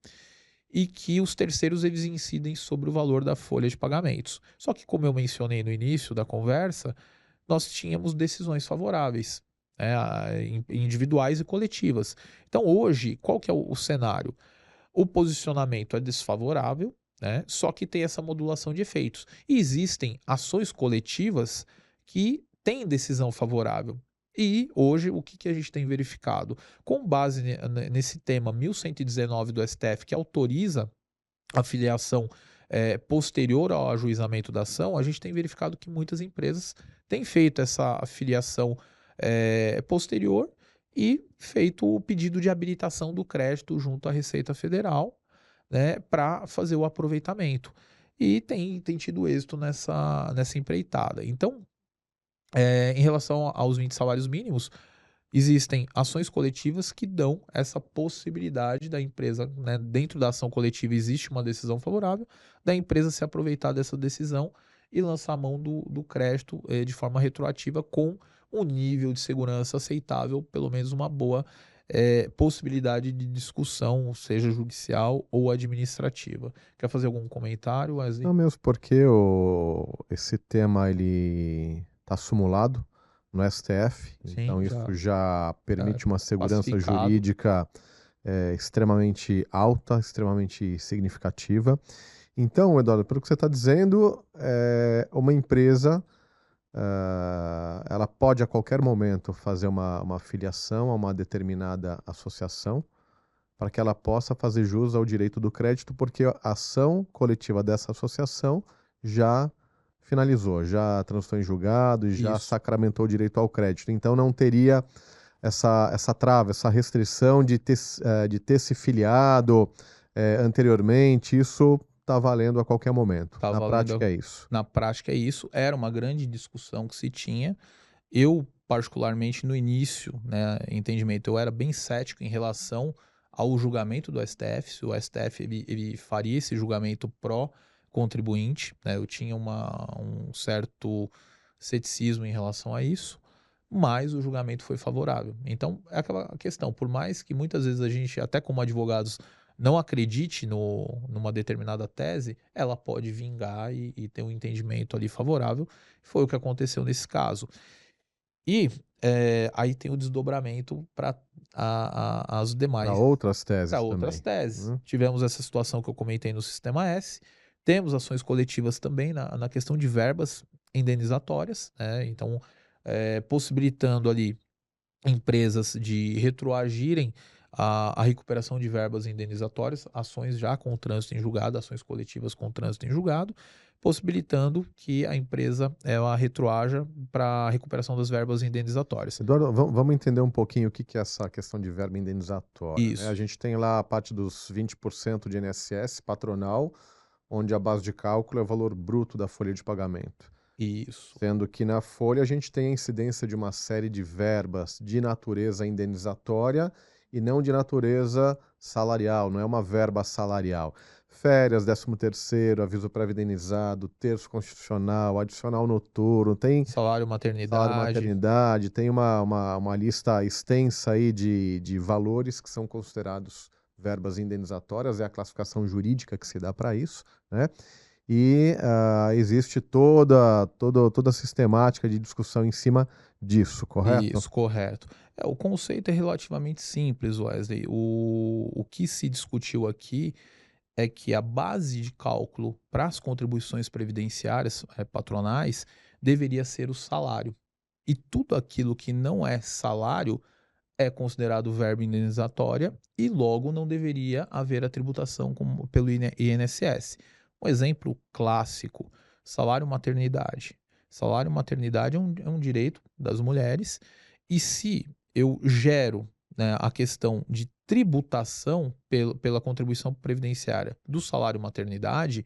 e que os terceiros eles incidem sobre o valor da folha de pagamentos. Só que, como eu mencionei no início da conversa, nós tínhamos decisões favoráveis, né, individuais e coletivas. Então, hoje, qual que é o cenário? O posicionamento é desfavorável, né, só que tem essa modulação de efeitos. E existem ações coletivas que têm decisão favorável. E hoje, o que a gente tem verificado? Com base nesse tema 1119 do STF, que autoriza a filiação posterior ao ajuizamento da ação, a gente tem verificado que muitas empresas têm feito essa filiação posterior e feito o pedido de habilitação do crédito junto à Receita Federal, né, para fazer o aproveitamento. E tem tido êxito nessa empreitada. Então, em relação aos 20 salários mínimos, existem ações coletivas que dão essa possibilidade da empresa, né, dentro da ação coletiva existe uma decisão favorável, da empresa se aproveitar dessa decisão e lançar a mão do crédito de forma retroativa com um nível de segurança aceitável, pelo menos uma boa possibilidade de discussão, seja judicial ou administrativa. Quer fazer algum comentário, Wesley? Não, mesmo porque esse tema ele está sumulado no STF, então Sim, isso já já permite uma segurança pacificado. jurídica extremamente alta, extremamente significativa. Então, Eduardo, pelo que você está dizendo, uma empresa ela pode a qualquer momento fazer uma filiação a uma determinada associação para que ela possa fazer jus ao direito do crédito, porque a ação coletiva dessa associação já finalizou, já transitou em julgado e já Isso. sacramentou o direito ao crédito. Então não teria essa trava, essa restrição de ter se filiado anteriormente. Isso está valendo a qualquer momento. Tá Na valendo. prática é isso. Na prática é isso. Era uma grande discussão que se tinha. Eu, particularmente, no início, né, entendimento, eu era bem cético em relação ao julgamento do STF, se o STF ele faria esse julgamento pró-contribuinte, né, eu tinha um certo ceticismo em relação a isso, mas o julgamento foi favorável. Então, é aquela questão, por mais que muitas vezes a gente, até como advogados, não acredite numa determinada tese, ela pode vingar e ter um entendimento ali favorável. Foi o que aconteceu nesse caso. E aí tem o desdobramento para as Para demais, outras para teses outras também. teses. Tivemos essa situação que eu comentei no Sistema S, temos ações coletivas também na questão de verbas indenizatórias, né? Então, possibilitando ali empresas de retroagirem a recuperação de verbas indenizatórias, ações já com trânsito em julgado, ações coletivas com trânsito em julgado, possibilitando que a empresa ela retroaja para a recuperação das verbas indenizatórias. Eduardo, vamos entender um pouquinho o que que é essa questão de verba indenizatória, né? A Isso, gente tem lá a parte dos 20% de INSS patronal, onde a base de cálculo é o valor bruto da folha de pagamento. isso. Sendo que na folha a gente tem a incidência de uma série de verbas de natureza indenizatória e não de natureza salarial, não é uma verba salarial. Férias, 13º, aviso prévio indenizado, terço constitucional, adicional noturno, tem Salário salário maternidade, maternidade, tem uma lista extensa aí de valores que são considerados verbas indenizatórias, é a classificação jurídica que se dá para isso, né? E existe toda a sistemática de discussão em cima disso, correto? isso, correto. O conceito é relativamente simples, Wesley. O que se discutiu aqui é que a base de cálculo para as contribuições previdenciárias patronais deveria ser o salário. E tudo aquilo que não é salário é considerado verba indenizatória e logo não deveria haver a tributação pelo INSS. Um exemplo clássico: salário maternidade. Salário maternidade é um direito das mulheres e se eu gero, né, a questão de tributação pela contribuição previdenciária do salário maternidade,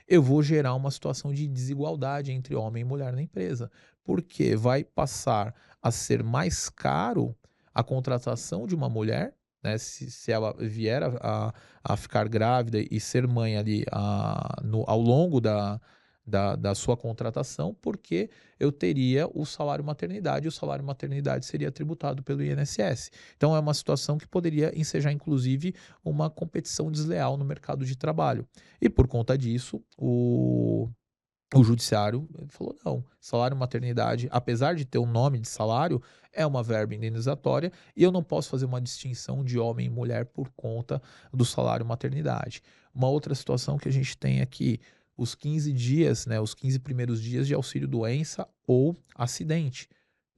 eu vou gerar uma situação de desigualdade entre homem e mulher na empresa, porque vai passar a ser mais caro a contratação de uma mulher, né, se ela vier a ficar grávida e ser mãe ali ao longo da sua contratação, porque eu teria o salário maternidade e o salário maternidade seria tributado pelo INSS. Então, é uma situação que poderia ensejar, inclusive, uma competição desleal no mercado de trabalho. E por conta disso, o judiciário falou: não, salário maternidade, apesar de ter o nome de salário, é uma verba indenizatória e eu não posso fazer uma distinção de homem e mulher por conta do salário maternidade. Uma outra situação que a gente tem aqui, os 15 dias, né, os 15 primeiros dias de auxílio doença ou acidente.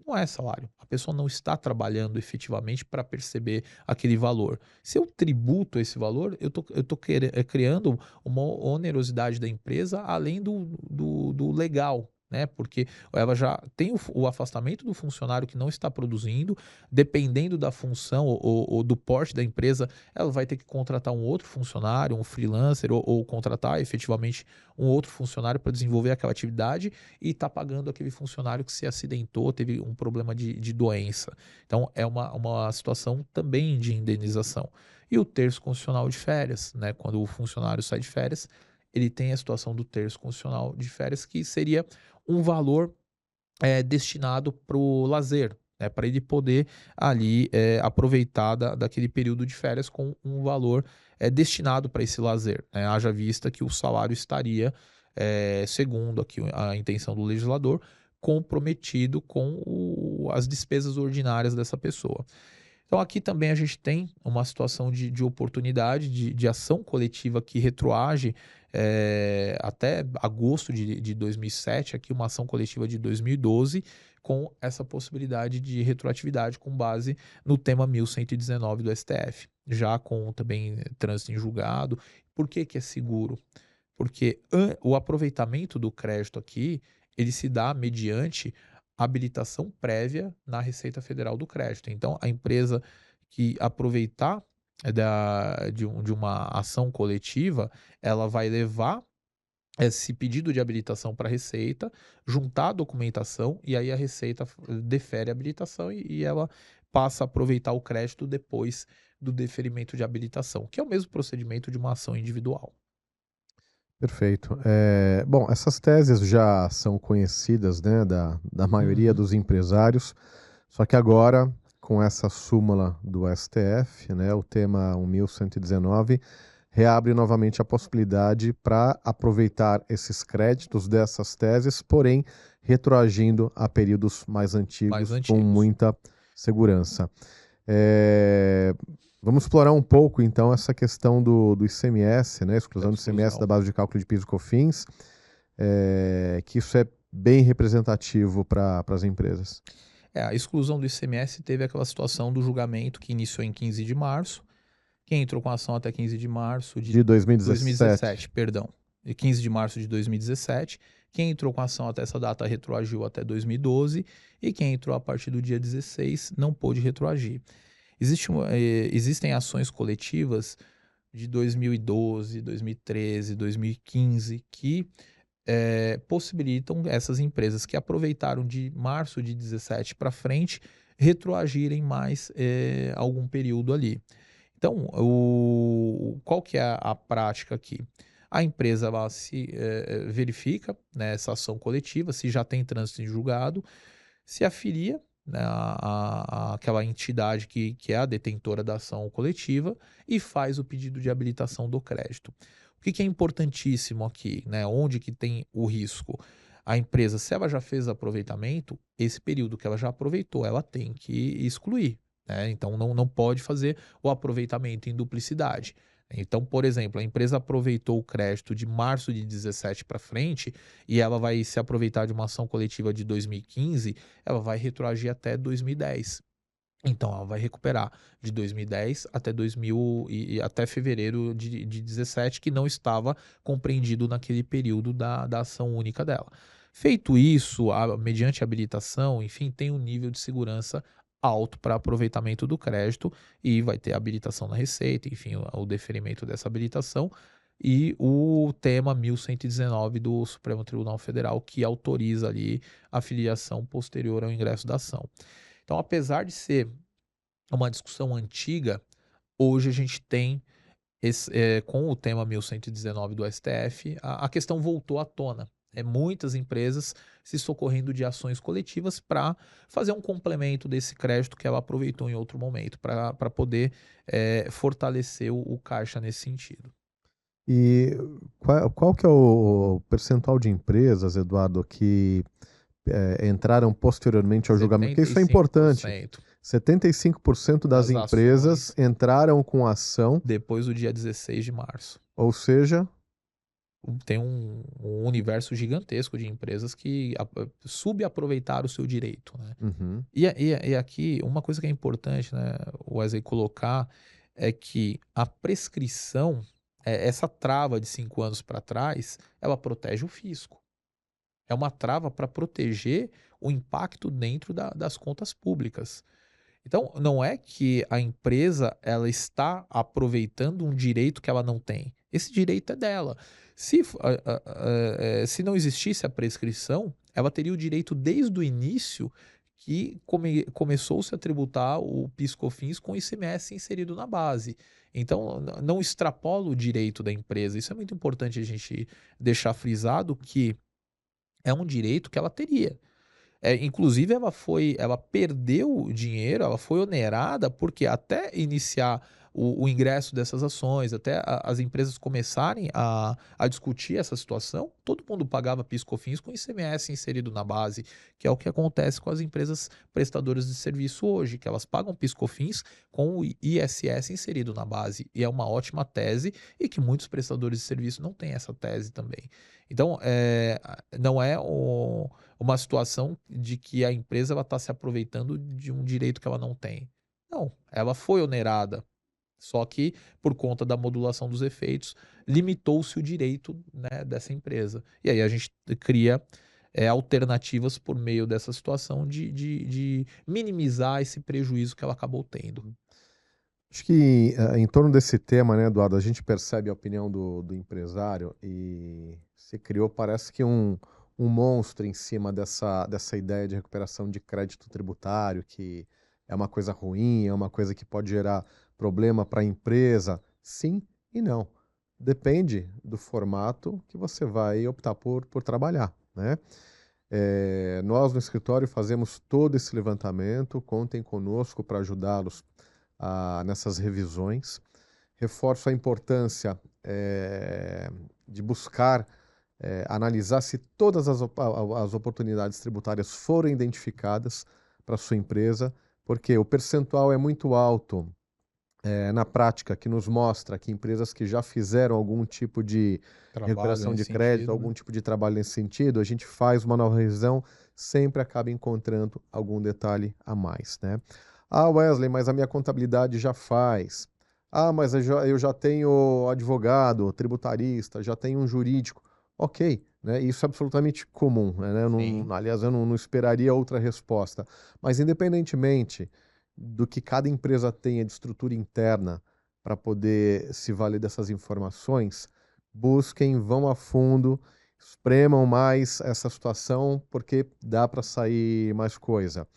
Não é salário. A pessoa não está trabalhando efetivamente para perceber aquele valor. Se eu tributo esse valor, eu tô criando uma onerosidade da empresa além do legal, né? Porque ela já tem o afastamento do funcionário que não está produzindo, dependendo da função ou do porte da empresa, ela vai ter que contratar um outro funcionário, um freelancer, ou contratar efetivamente um outro funcionário para desenvolver aquela atividade e está pagando aquele funcionário que se acidentou, teve um problema de doença. Então, é uma situação também de indenização. E o terço constitucional de férias, né? Quando o funcionário sai de férias, ele tem a situação do terço constitucional de férias, que seria um valor destinado para o lazer, né, para ele poder ali aproveitar daquele período de férias com um valor destinado para esse lazer, né, haja vista que o salário estaria, segundo aqui a intenção do legislador, comprometido com as despesas ordinárias dessa pessoa. Então, aqui também a gente tem uma situação de oportunidade, de ação coletiva que retroage até agosto de 2007, aqui uma ação coletiva de 2012, com essa possibilidade de retroatividade com base no tema 1119 do STF, já com também trânsito em julgado. Por que que é seguro? Porque o aproveitamento do crédito aqui, ele se dá mediante habilitação prévia na Receita Federal do Crédito. Então, a empresa que aproveitar de uma ação coletiva, ela vai levar esse pedido de habilitação para a Receita, juntar a documentação e aí a Receita defere a habilitação e ela passa a aproveitar o crédito depois do deferimento de habilitação, que é o mesmo procedimento de uma ação individual. Perfeito. Bom, essas teses já são conhecidas, né, da maioria Uhum. dos empresários, só que agora, com essa súmula do STF, né, o tema 1119, reabre novamente a possibilidade para aproveitar esses créditos dessas teses, porém retroagindo a períodos mais Mais antigos com antigos. muita segurança. É, Vamos explorar um pouco, então, essa questão do ICMS, né? Da Exclusão do ICMS da exclusão. base de cálculo de PIS e COFINS, que isso é bem representativo para as empresas. A exclusão do ICMS teve aquela situação do julgamento que iniciou em 15 de março. Quem entrou com a ação até 15 de março De 2017. 2017, perdão, 15 de março de 2017. Quem entrou com a ação até essa data retroagiu até 2012 e quem entrou a partir do dia 16 não pôde retroagir. Existem ações coletivas de 2012, 2013, 2015 que possibilitam essas empresas que aproveitaram de março de 17 para frente retroagirem mais algum período ali. Então, qual que é a prática aqui? A empresa ela verifica, né, essa ação coletiva, se já tem trânsito em julgado, se afilia, né, àquela entidade que é a detentora da ação coletiva e faz o pedido de habilitação do crédito. O que é importantíssimo aqui, né, onde que tem o risco? A empresa, se ela já fez aproveitamento, esse período que ela já aproveitou, ela tem que excluir, né? Então, não pode fazer o aproveitamento em duplicidade. Então, por exemplo, a empresa aproveitou o crédito de março de 17 para frente e ela vai se aproveitar de uma ação coletiva de 2015, ela vai retroagir até 2010. Então, ela vai recuperar de 2010 até 2000 e até fevereiro de 17, que não estava compreendido naquele período da ação única dela. Feito isso, mediante habilitação, enfim, tem um nível de segurança alto para aproveitamento do crédito e vai ter habilitação na Receita, enfim, o deferimento dessa habilitação e o tema 1119 do Supremo Tribunal Federal, que autoriza ali a filiação posterior ao ingresso da ação. Então, apesar de ser uma discussão antiga, hoje a gente tem, com o tema 1119 do STF, a questão voltou à tona. Muitas empresas se socorrendo de ações coletivas para fazer um complemento desse crédito que ela aproveitou em outro momento, para poder fortalecer o caixa nesse sentido. E qual que é o percentual de empresas, Eduardo, que entraram posteriormente ao julgamento? Porque isso é importante. 75% das empresas entraram com ação depois do dia 16 de março. Ou seja, tem um universo gigantesco de empresas que subaproveitaram o seu direito, né? Uhum. E aqui, uma coisa que é importante, né, Wesley, colocar é que a prescrição, essa trava de 5 anos para trás, ela protege o fisco. É uma trava para proteger o impacto dentro das contas públicas. Então, não é que a empresa ela está aproveitando um direito que ela não tem. Esse direito é dela. Se não existisse a prescrição, ela teria o direito desde o início que começou-se a tributar o PIS/COFINS com o ICMS inserido na base. Então, não extrapola o direito da empresa. Isso é muito importante a gente deixar frisado que é um direito que ela teria. Inclusive, ela perdeu o dinheiro, ela foi onerada, porque até iniciar o ingresso dessas ações, até as empresas começarem a discutir essa situação, todo mundo pagava PIS/COFINS com ICMS inserido na base, que é o que acontece com as empresas prestadoras de serviço hoje, que elas pagam PIS/COFINS com o ISS inserido na base, e é uma ótima tese, e que muitos prestadores de serviço não têm essa tese também. Então, não é uma situação de que a empresa está se aproveitando de um direito que ela não tem. Não, ela foi onerada, só que por conta da modulação dos efeitos, limitou-se o direito, né, dessa empresa. E aí a gente cria alternativas por meio dessa situação de minimizar esse prejuízo que ela acabou tendo. Acho que em torno desse tema, né, Eduardo, a gente percebe a opinião do empresário e se criou, parece que um monstro em cima dessa ideia de recuperação de crédito tributário, que é uma coisa ruim, é uma coisa que pode gerar problema para a empresa. Sim e não. Depende do formato que você vai optar por trabalhar, né? Nós no escritório fazemos todo esse levantamento, contem conosco para ajudá-los nessas revisões. Reforço a importância de buscar analisar se todas as oportunidades tributárias foram identificadas para sua empresa, porque o percentual é muito alto na prática, que nos mostra que empresas que já fizeram algum tipo de Trabalho recuperação nesse de crédito, sentido, né? algum tipo de trabalho nesse sentido, a gente faz uma nova revisão, sempre acaba encontrando algum detalhe a mais, né? Ah, Wesley, mas a minha contabilidade já faz. Ah, mas eu já tenho advogado, tributarista, já tenho um jurídico. Ok, né? Isso é absolutamente comum, né? Sim. Aliás, eu não esperaria outra resposta. Mas independentemente do que cada empresa tenha de estrutura interna para poder se valer dessas informações, busquem, vão a fundo, espremam mais essa situação, porque dá para sair mais coisa.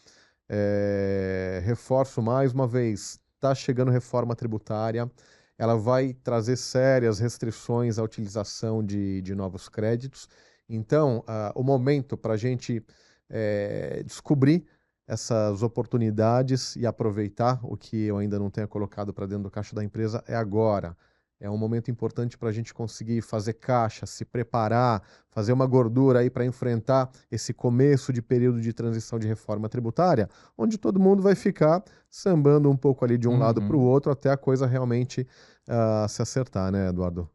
Reforço mais uma vez, está chegando reforma tributária, ela vai trazer sérias restrições à utilização de novos créditos. Então, o momento para a gente descobrir essas oportunidades e aproveitar o que eu ainda não tenha colocado para dentro do caixa da empresa é agora. É um momento importante para a gente conseguir fazer caixa, se preparar, fazer uma gordura aí para enfrentar esse começo de período de transição de reforma tributária, onde todo mundo vai ficar sambando um pouco ali de um lado para o Uhum. outro até a coisa realmente se acertar, né, Eduardo?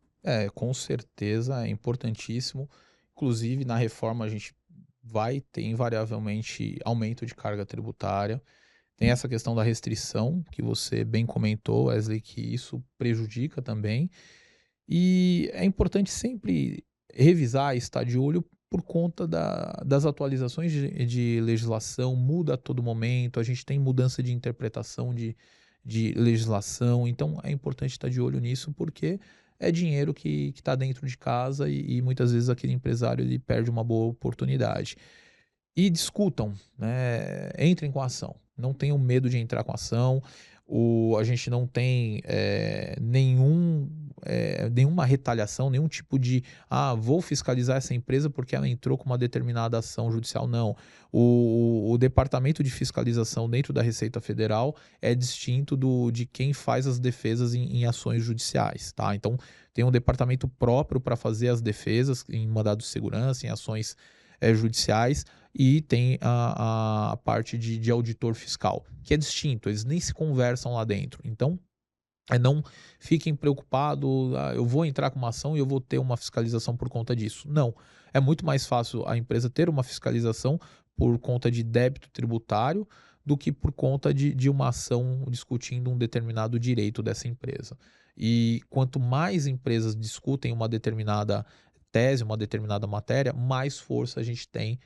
Com certeza é importantíssimo. Inclusive, na reforma, a gente vai ter invariavelmente aumento de carga tributária. Tem essa questão da restrição, que você bem comentou, Wesley, que isso prejudica também. E é importante sempre revisar e estar de olho por conta das atualizações de legislação, muda a todo momento, a gente tem mudança de interpretação de legislação, então é importante estar de olho nisso, porque é dinheiro que está dentro de casa e muitas vezes aquele empresário ele perde uma boa oportunidade. E discutam, né, entrem com a ação, não tenham medo de entrar com a ação, a gente não tem nenhuma retaliação, nenhum tipo de, vou fiscalizar essa empresa porque ela entrou com uma determinada ação judicial, não. O departamento de fiscalização dentro da Receita Federal é distinto de quem faz as defesas em ações judiciais, tá? Então, tem um departamento próprio para fazer as defesas em mandados de segurança, em ações judiciais, e tem a parte de auditor fiscal, que é distinto, eles nem se conversam lá dentro. Então, não fiquem preocupados, eu vou entrar com uma ação e eu vou ter uma fiscalização por conta disso. Não, é muito mais fácil a empresa ter uma fiscalização por conta de débito tributário do que por conta de uma ação discutindo um determinado direito dessa empresa. E quanto mais empresas discutem uma determinada tese, uma determinada matéria, mais força a gente tem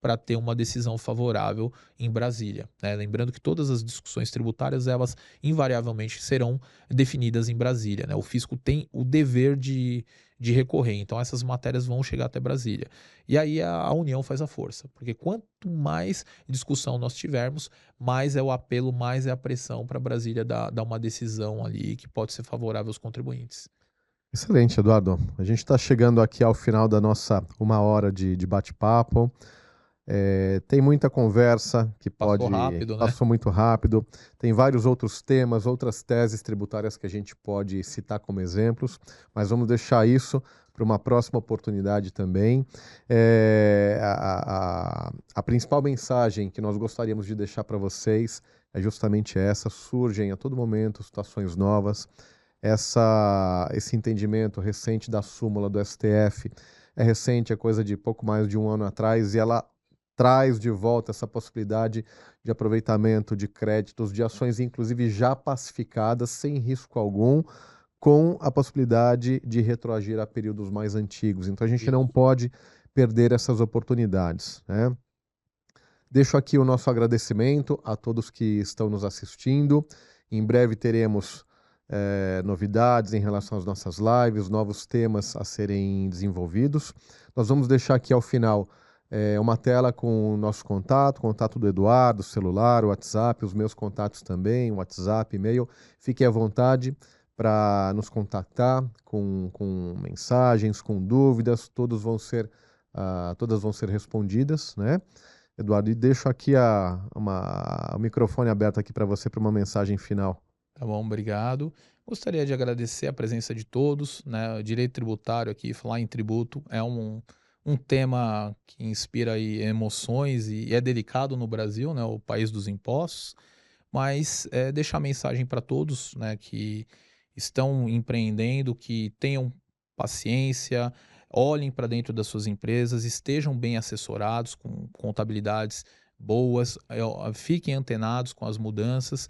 para ter uma decisão favorável em Brasília, né? Lembrando que todas as discussões tributárias, elas invariavelmente serão definidas em Brasília, né? O fisco tem o dever de recorrer, então essas matérias vão chegar até Brasília. E aí a União faz a força, porque quanto mais discussão nós tivermos, mais é o apelo, mais é a pressão para Brasília dar uma decisão ali que pode ser favorável aos contribuintes. Excelente, Eduardo. A gente está chegando aqui ao final da nossa uma hora de bate-papo. Tem muita conversa que Passou pode. rápido, né? Passou muito rápido. Tem vários outros temas, outras teses tributárias que a gente pode citar como exemplos, mas vamos deixar isso para uma próxima oportunidade também. A principal mensagem que nós gostaríamos de deixar para vocês é justamente essa: surgem a todo momento situações novas. Esse entendimento recente da súmula do STF é recente, é coisa de pouco mais de um ano atrás, e ela traz de volta essa possibilidade de aproveitamento de créditos, de ações inclusive já pacificadas, sem risco algum, com a possibilidade de retroagir a períodos mais antigos. Então a gente não Isso. pode perder essas oportunidades, né? Deixo aqui o nosso agradecimento a todos que estão nos assistindo. Em breve teremos novidades em relação às nossas lives, novos temas a serem desenvolvidos. Nós vamos deixar aqui ao final uma tela com o nosso contato do Eduardo, celular, WhatsApp, os meus contatos também, WhatsApp, e-mail. Fiquem à vontade para nos contactar com mensagens, com dúvidas, todas vão ser respondidas, né? Eduardo, e deixo aqui o microfone aberto aqui para você para uma mensagem final. Tá bom, obrigado. Gostaria de agradecer a presença de todos, né? O direito tributário aqui, falar em tributo, é um tema que inspira aí emoções e é delicado no Brasil, né? O país dos impostos, mas deixar a mensagem para todos, né, que estão empreendendo, que tenham paciência, olhem para dentro das suas empresas, estejam bem assessorados com contabilidades boas, fiquem antenados com as mudanças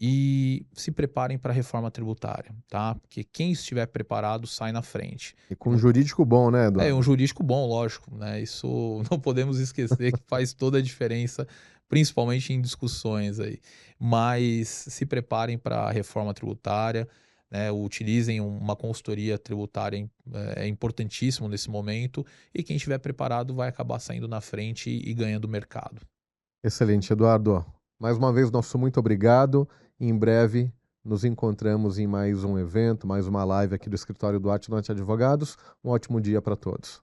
e se preparem para a reforma tributária, tá? Porque quem estiver preparado sai na frente. E com um jurídico bom, né, Um Eduardo? jurídico bom, lógico, né? Isso não podemos esquecer que faz toda a diferença, principalmente em discussões aí. Mas se preparem para a reforma tributária, né? Utilizem uma consultoria tributária, é importantíssimo nesse momento, e quem estiver preparado vai acabar saindo na frente e ganhando mercado. Excelente, Eduardo. Mais uma vez, nosso muito obrigado. Em breve nos encontramos em mais um evento, mais uma live aqui do Escritório Duarte Advogados. Um ótimo dia para todos.